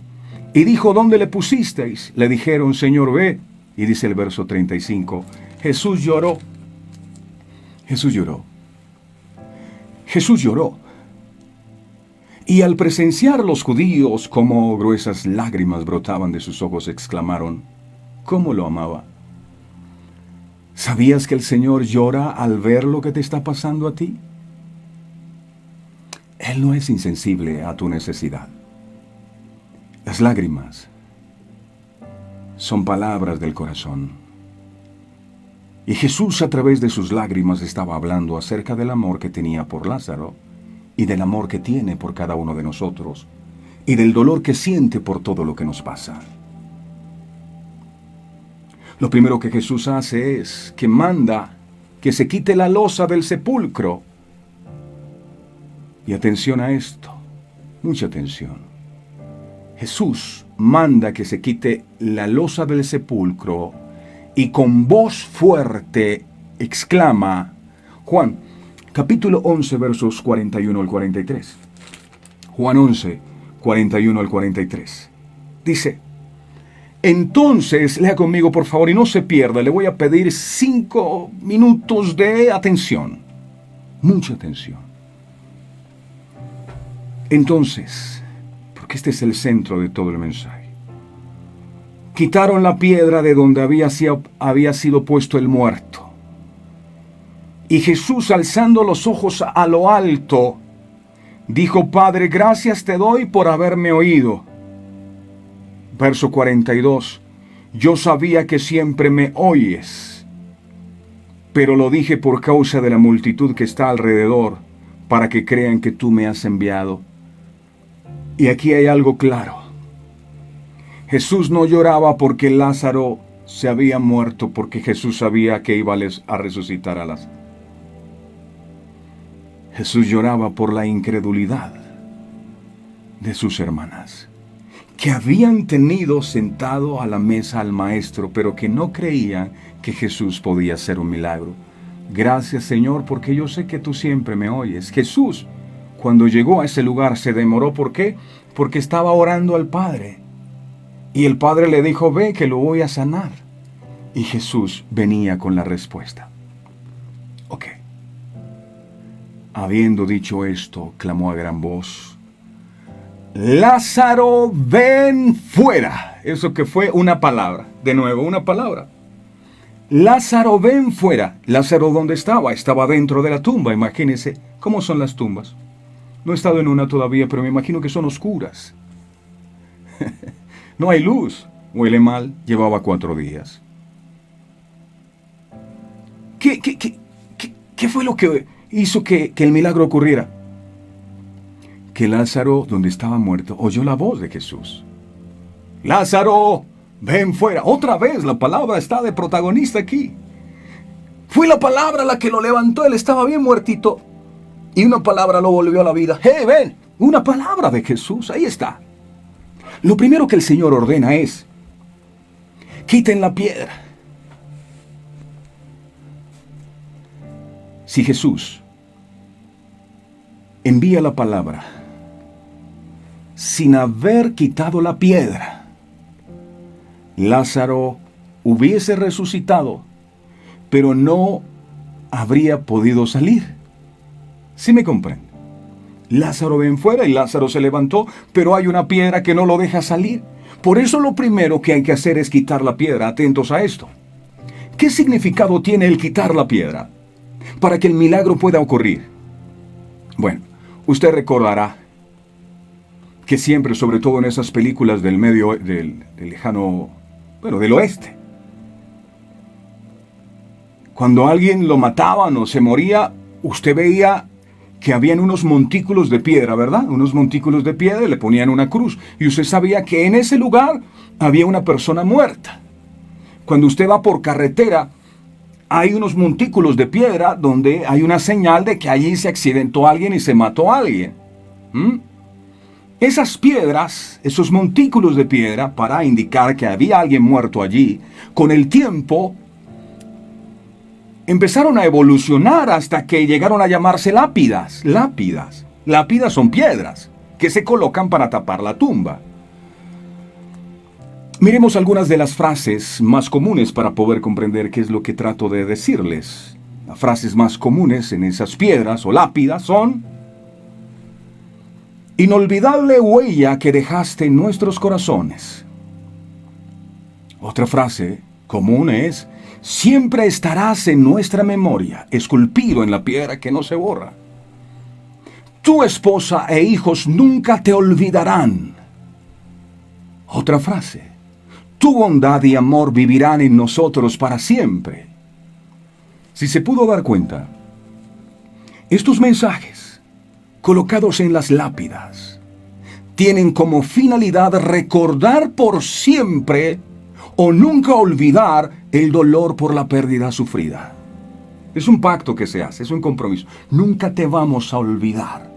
Y dijo, ¿dónde le pusisteis? Le dijeron, Señor, ve. Y dice el verso 35. Jesús lloró. Jesús lloró. Jesús lloró. Y al presenciar los judíos cómo gruesas lágrimas brotaban de sus ojos, exclamaron, ¿cómo lo amaba? ¿Sabías que el Señor llora al ver lo que te está pasando a ti? Él no es insensible a tu necesidad. Las lágrimas son palabras del corazón. Y Jesús a través de sus lágrimas estaba hablando acerca del amor que tenía por Lázaro y del amor que tiene por cada uno de nosotros y del dolor que siente por todo lo que nos pasa. Lo primero que Jesús hace es que manda que se quite la losa del sepulcro. Y atención a esto, mucha atención. Jesús manda que se quite la losa del sepulcro y con voz fuerte exclama, Juan, capítulo 11, versos 41 al 43. Juan 11, 41 al 43. Dice, entonces, lea conmigo por favor y no se pierda, le voy a pedir 5 minutos de atención. Mucha atención. Entonces, porque este es el centro de todo el mensaje, quitaron la piedra de donde había sido puesto el muerto. Y Jesús, alzando los ojos a lo alto, dijo, Padre, gracias te doy por haberme oído. Verso 42. Yo sabía que siempre me oyes, pero lo dije por causa de la multitud que está alrededor, para que crean que tú me has enviado. Y aquí hay algo claro. Jesús no lloraba porque Lázaro se había muerto, porque Jesús sabía que iba a resucitar a Lázaro. Jesús lloraba por la incredulidad de sus hermanas, que habían tenido sentado a la mesa al maestro, pero que no creían que Jesús podía hacer un milagro. Gracias, Señor, porque yo sé que tú siempre me oyes. Jesús, cuando llegó a ese lugar, se demoró. ¿Por qué? Porque estaba orando al Padre. Y el Padre le dijo, ve que lo voy a sanar. Y Jesús venía con la respuesta. Ok. Habiendo dicho esto, clamó a gran voz, Lázaro, ven fuera. Eso que fue una palabra. De nuevo, una palabra. Lázaro, ven fuera. Lázaro, ¿dónde estaba? Estaba dentro de la tumba. Imagínense cómo son las tumbas. No he estado en una todavía, pero me imagino que son oscuras. No hay luz. Huele mal. Llevaba 4 días. ¿Qué fue lo que hizo que el milagro ocurriera? Que Lázaro, donde estaba muerto, oyó la voz de Jesús. Lázaro, ven fuera. Otra vez la palabra está de protagonista aquí. Fue la palabra la que lo levantó. Él estaba bien muertito. Y una palabra lo volvió a la vida. ¡Hey, ven! Una palabra de Jesús. Ahí está. Lo primero que el Señor ordena es, quiten la piedra. Si Jesús envía la palabra sin haber quitado la piedra, Lázaro hubiese resucitado, pero no habría podido salir. ¿Sí me comprende? Lázaro ven fuera y Lázaro se levantó, pero hay una piedra que no lo deja salir. Por eso lo primero que hay que hacer es quitar la piedra. Atentos a esto. ¿Qué significado tiene el quitar la piedra para que el milagro pueda ocurrir? Bueno, usted recordará que siempre, sobre todo en esas películas del lejano, del oeste, cuando alguien lo mataban o se moría, usted veía que habían unos montículos de piedra, ¿verdad? Unos montículos de piedra y le ponían una cruz. Y usted sabía que en ese lugar había una persona muerta. Cuando usted va por carretera, hay unos montículos de piedra donde hay una señal de que allí se accidentó alguien y se mató a alguien. Esas piedras, esos montículos de piedra, para indicar que había alguien muerto allí, con el tiempo empezaron a evolucionar hasta que llegaron a llamarse lápidas. Lápidas son piedras que se colocan para tapar la tumba. Miremos algunas de las frases más comunes para poder comprender qué es lo que trato de decirles. Las frases más comunes en esas piedras o lápidas son: inolvidable huella que dejaste en nuestros corazones. Otra frase común es: siempre estarás en nuestra memoria, esculpido en la piedra que no se borra. Tu esposa e hijos nunca te olvidarán. Otra frase: tu bondad y amor vivirán en nosotros para siempre. Si se pudo dar cuenta, estos mensajes colocados en las lápidas tienen como finalidad recordar por siempre o nunca olvidar el dolor por la pérdida sufrida. Es un pacto que se hace, es un compromiso. Nunca te vamos a olvidar.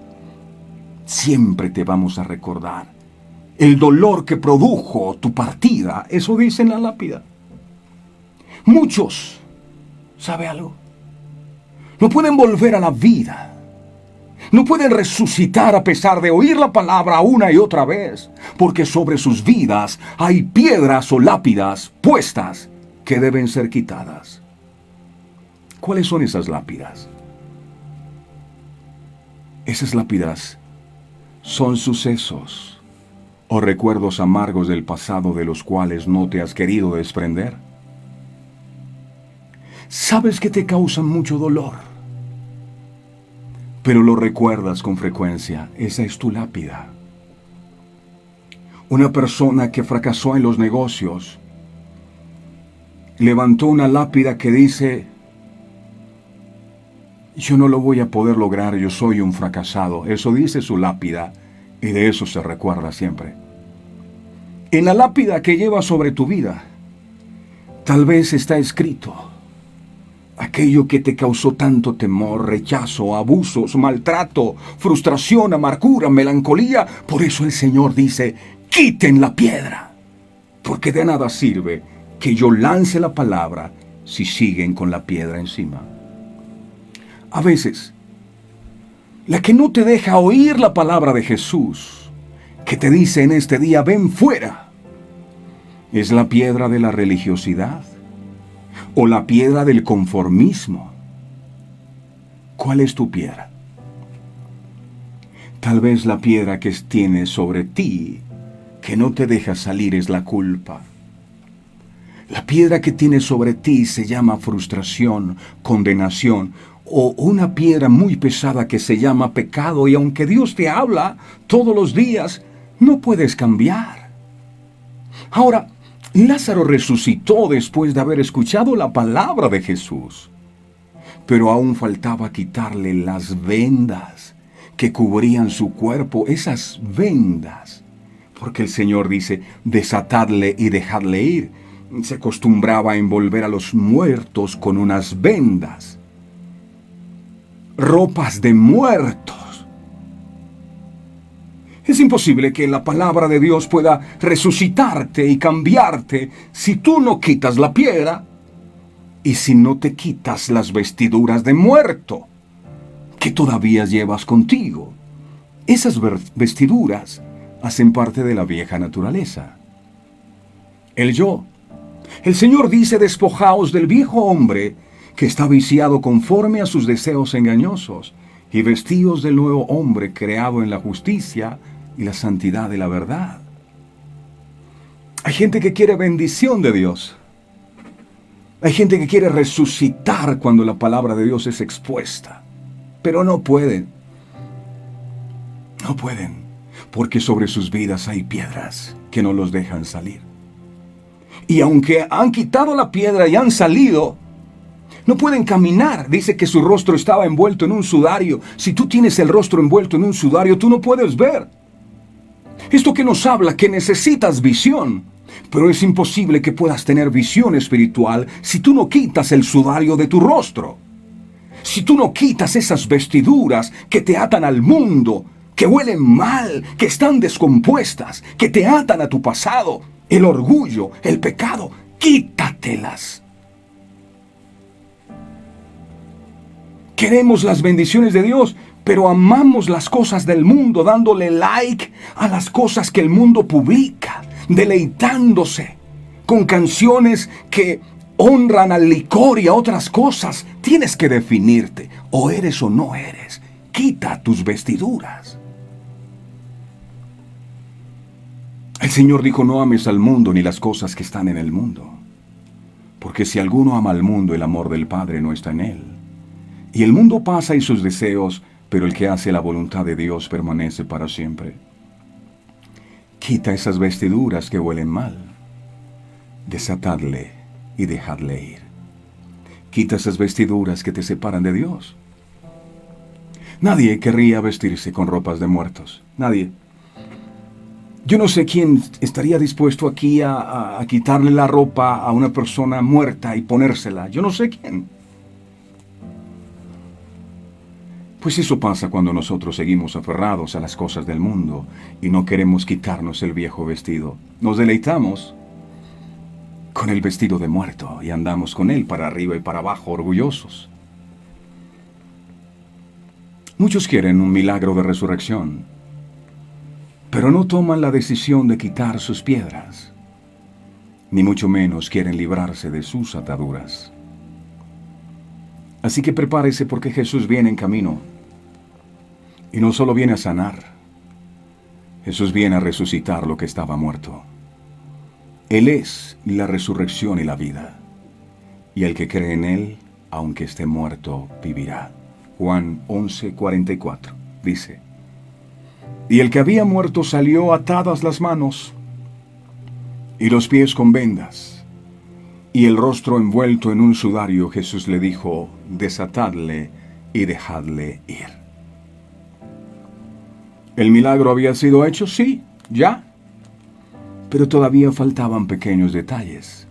Siempre te vamos a recordar el dolor que produjo tu partida. Eso dice en la lápida. Muchos, ¿sabe algo? No pueden volver a la vida. No pueden resucitar a pesar de oír la palabra una y otra vez, porque sobre sus vidas hay piedras o lápidas puestas que deben ser quitadas. ¿Cuáles son esas lápidas? Esas lápidas son sucesos o recuerdos amargos del pasado de los cuales no te has querido desprender. Sabes que te causan mucho dolor, pero lo recuerdas con frecuencia. Esa es tu lápida. Una persona que fracasó en los negocios levantó una lápida que dice: yo no lo voy a poder lograr, yo soy un fracasado. Eso dice su lápida, y de eso se recuerda siempre. En la lápida que llevas sobre tu vida, tal vez está escrito: aquello que te causó tanto temor, rechazo, abusos, maltrato, frustración, amargura, melancolía. Por eso el Señor dice, quiten la piedra, porque de nada sirve que yo lance la palabra si siguen con la piedra encima. A veces, la que no te deja oír la palabra de Jesús, que te dice en este día, ven fuera, es la piedra de la religiosidad o la piedra del conformismo. ¿Cuál es tu piedra? Tal vez la piedra que tienes sobre ti, que no te deja salir, es la culpa. La piedra que tienes sobre ti se llama frustración, condenación, o una piedra muy pesada que se llama pecado, y aunque Dios te habla todos los días, no puedes cambiar. Ahora, Lázaro resucitó después de haber escuchado la palabra de Jesús, pero aún faltaba quitarle las vendas que cubrían su cuerpo, esas vendas, porque el Señor dice, desatadle y dejadle ir. Se acostumbraba a envolver a los muertos con unas vendas, ropas de muertos. Es imposible que la palabra de Dios pueda resucitarte y cambiarte si tú no quitas la piedra y si no te quitas las vestiduras de muerto que todavía llevas contigo. Esas vestiduras hacen parte de la vieja naturaleza. El yo. El Señor dice, despojaos del viejo hombre que está viciado conforme a sus deseos engañosos, y vestíos del nuevo hombre creado en la justicia y la santidad de la verdad. Hay gente que quiere bendición de Dios. Hay gente que quiere resucitar cuando la palabra de Dios es expuesta, pero no pueden. No pueden, porque sobre sus vidas hay piedras que no los dejan salir. Y aunque han quitado la piedra y han salido, no pueden caminar. Dice que su rostro estaba envuelto en un sudario. Si tú tienes el rostro envuelto en un sudario, tú no puedes ver. Esto que nos habla que necesitas visión, pero es imposible que puedas tener visión espiritual si tú no quitas el sudario de tu rostro. Si tú no quitas esas vestiduras que te atan al mundo, que huelen mal, que están descompuestas, que te atan a tu pasado, el orgullo, el pecado, quítatelas. Queremos las bendiciones de Dios, pero amamos las cosas del mundo, dándole like a las cosas que el mundo publica, deleitándose con canciones que honran al licor y a otras cosas. Tienes que definirte, o eres o no eres. Quita tus vestiduras. El Señor dijo, no ames al mundo ni las cosas que están en el mundo, porque si alguno ama al mundo, el amor del Padre no está en él. Y el mundo pasa y sus deseos, pero el que hace la voluntad de Dios permanece para siempre. Quita esas vestiduras que huelen mal. Desatadle y dejadle ir. Quita esas vestiduras que te separan de Dios. Nadie querría vestirse con ropas de muertos. Nadie. Yo no sé quién estaría dispuesto aquí a quitarle la ropa a una persona muerta y ponérsela. Yo no sé quién. Pues eso pasa cuando nosotros seguimos aferrados a las cosas del mundo y no queremos quitarnos el viejo vestido. Nos deleitamos con el vestido de muerto y andamos con él para arriba y para abajo, orgullosos. Muchos quieren un milagro de resurrección, pero no toman la decisión de quitar sus piedras, ni mucho menos quieren librarse de sus ataduras. Así que prepárese, porque Jesús viene en camino. Y no solo viene a sanar. Jesús viene a resucitar lo que estaba muerto. Él es la resurrección y la vida. Y el que cree en Él, aunque esté muerto, vivirá. Juan 11:44 dice: y el que había muerto salió atadas las manos y los pies con vendas, y el rostro envuelto en un sudario. Jesús le dijo: desatadle y dejadle ir. ¿El milagro había sido hecho? Sí, ya. Pero todavía faltaban pequeños detalles.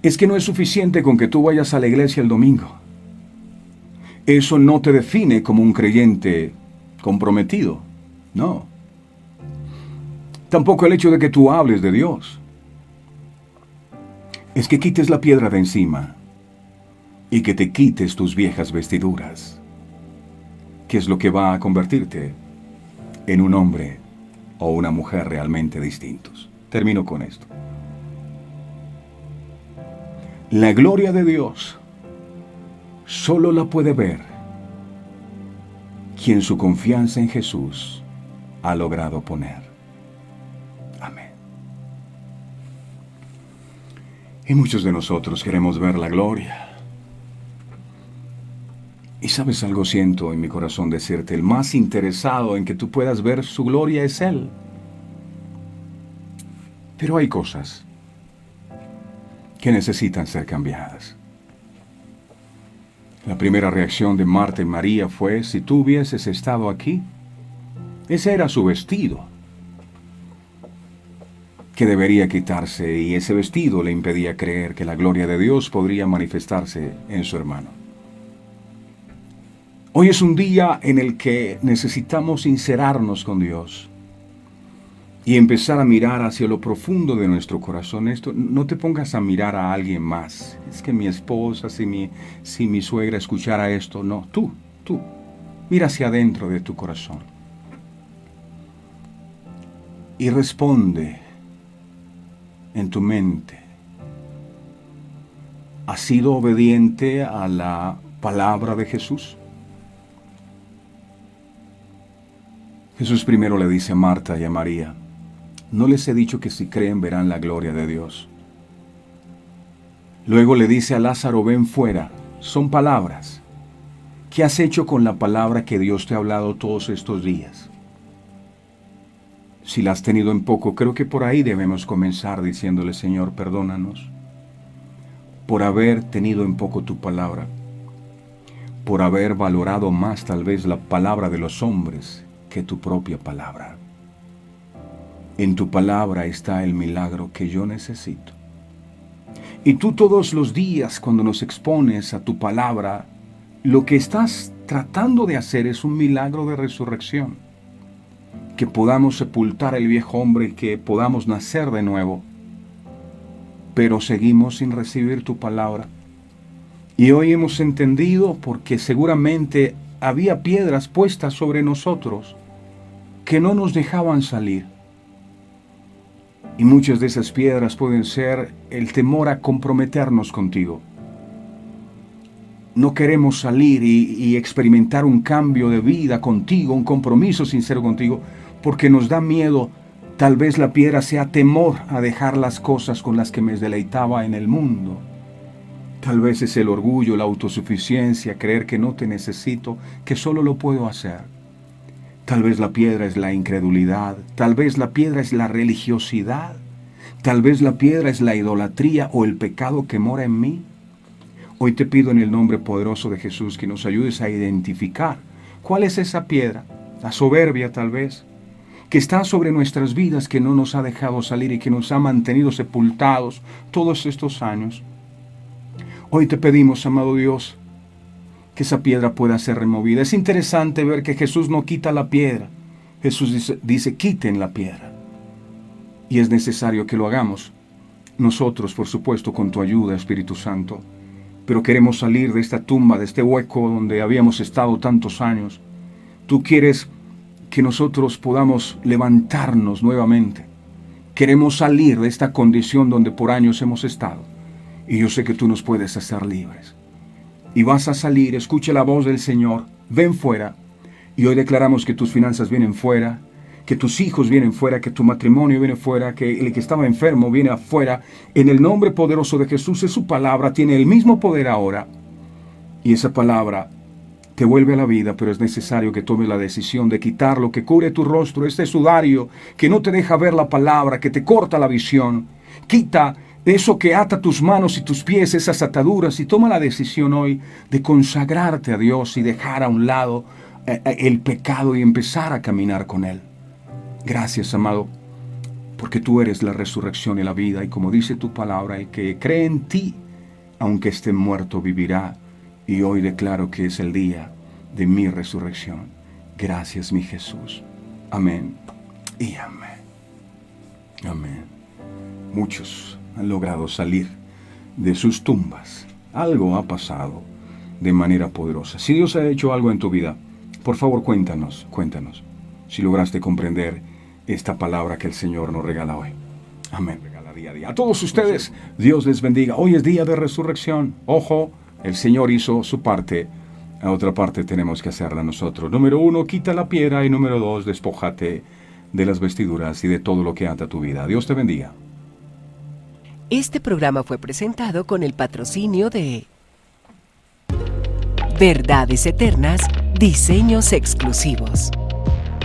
Es que no es suficiente con que tú vayas a la iglesia el domingo. Eso no te define como un creyente comprometido. No. Tampoco el hecho de que tú hables de Dios. Es que quites la piedra de encima y que te quites tus viejas vestiduras, que es lo que va a convertirte en un hombre o una mujer realmente distintos. Termino con esto. La gloria de Dios solo la puede ver quien su confianza en Jesús ha logrado poner. Amén. Y muchos de nosotros queremos ver la gloria. Y sabes algo, siento en mi corazón decirte, el más interesado en que tú puedas ver su gloria es Él. Pero hay cosas que necesitan ser cambiadas. La primera reacción de Marta y María fue: si tú hubieses estado aquí. Ese era su vestido, que debería quitarse, y ese vestido le impedía creer que la gloria de Dios podría manifestarse en su hermano. Hoy es un día en el que necesitamos sincerarnos con Dios y empezar a mirar hacia lo profundo de nuestro corazón. Esto, no te pongas a mirar a alguien más. Es que mi esposa, si mi suegra escuchara esto. No, tú. Mira hacia adentro de tu corazón. Y responde en tu mente. ¿Has sido obediente a la palabra de Jesús? Jesús primero le dice a Marta y a María: no les he dicho que si creen verán la gloria de Dios. Luego le dice a Lázaro: ven fuera. Son palabras. ¿Qué has hecho con la palabra que Dios te ha hablado todos estos días? Si la has tenido en poco, creo que por ahí debemos comenzar diciéndole: Señor, perdónanos por haber tenido en poco tu palabra, por haber valorado más tal vez la palabra de los hombres que tu propia palabra. En tu palabra está el milagro que yo necesito. Y tú todos los días, cuando nos expones a tu palabra, lo que estás tratando de hacer es un milagro de resurrección. Que podamos sepultar el viejo hombre, que podamos nacer de nuevo. Pero seguimos sin recibir tu palabra. Y hoy hemos entendido, porque seguramente había piedras puestas sobre nosotros que no nos dejaban salir. Y muchas de esas piedras pueden ser el temor a comprometernos contigo. No queremos salir y experimentar un cambio de vida contigo, un compromiso sincero contigo, porque nos da miedo. Tal vez la piedra sea temor a dejar las cosas con las que me deleitaba en el mundo. Tal vez es el orgullo, la autosuficiencia, creer que no te necesito, que solo lo puedo hacer. Tal vez la piedra es la incredulidad, tal vez la piedra es la religiosidad, tal vez la piedra es la idolatría o el pecado que mora en mí. Hoy te pido en el nombre poderoso de Jesús que nos ayudes a identificar cuál es esa piedra, la soberbia tal vez, que está sobre nuestras vidas, que no nos ha dejado salir y que nos ha mantenido sepultados todos estos años. Hoy te pedimos, amado Dios, que esa piedra pueda ser removida. Es interesante ver que Jesús no quita la piedra. Jesús dice, quiten la piedra. Y es necesario que lo hagamos. Nosotros, por supuesto, con tu ayuda, Espíritu Santo. Pero queremos salir de esta tumba, de este hueco donde habíamos estado tantos años. Tú quieres que nosotros podamos levantarnos nuevamente. Queremos salir de esta condición donde por años hemos estado. Y yo sé que tú nos puedes hacer libres. Y vas a salir, escucha la voz del Señor, ven fuera. Y hoy declaramos que tus finanzas vienen fuera, que tus hijos vienen fuera, que tu matrimonio viene fuera, que el que estaba enfermo viene afuera. En el nombre poderoso de Jesús, es su palabra, tiene el mismo poder ahora. Y esa palabra te vuelve a la vida, pero es necesario que tomes la decisión de quitar lo que cubre tu rostro, este sudario que no te deja ver la palabra, que te corta la visión. Quita eso que ata tus manos y tus pies, esas ataduras, y toma la decisión hoy de consagrarte a Dios y dejar a un lado el pecado y empezar a caminar con Él. Gracias, amado. porque tú eres la resurrección y la vida, y como dice tu palabra, el que cree en ti, aunque esté muerto, vivirá, y hoy declaro que es el día de mi resurrección. Gracias, mi Jesús. Amén y amén. Amén. Muchos han logrado salir de sus tumbas. Algo ha pasado de manera poderosa. Si Dios ha hecho algo en tu vida, por favor cuéntanos. Si lograste comprender esta palabra que el Señor nos regala hoy. Amén. Regala día a día. A todos ustedes, Dios les bendiga. Hoy es día de resurrección. Ojo, el Señor hizo su parte. A otra parte tenemos que hacerla nosotros. Número 1, quita la piedra. Y número 2, despójate de las vestiduras y de todo lo que ata tu vida. Dios te bendiga. Este programa fue presentado con el patrocinio de Verdades Eternas, Diseños Exclusivos.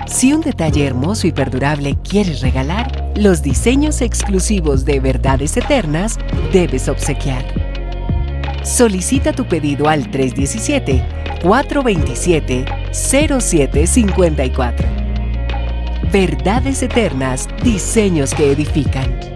Si un detalle hermoso y perdurable quieres regalar, los diseños exclusivos de Verdades Eternas debes obsequiar. Solicita tu pedido al 317-427-0754. Verdades Eternas, diseños que edifican.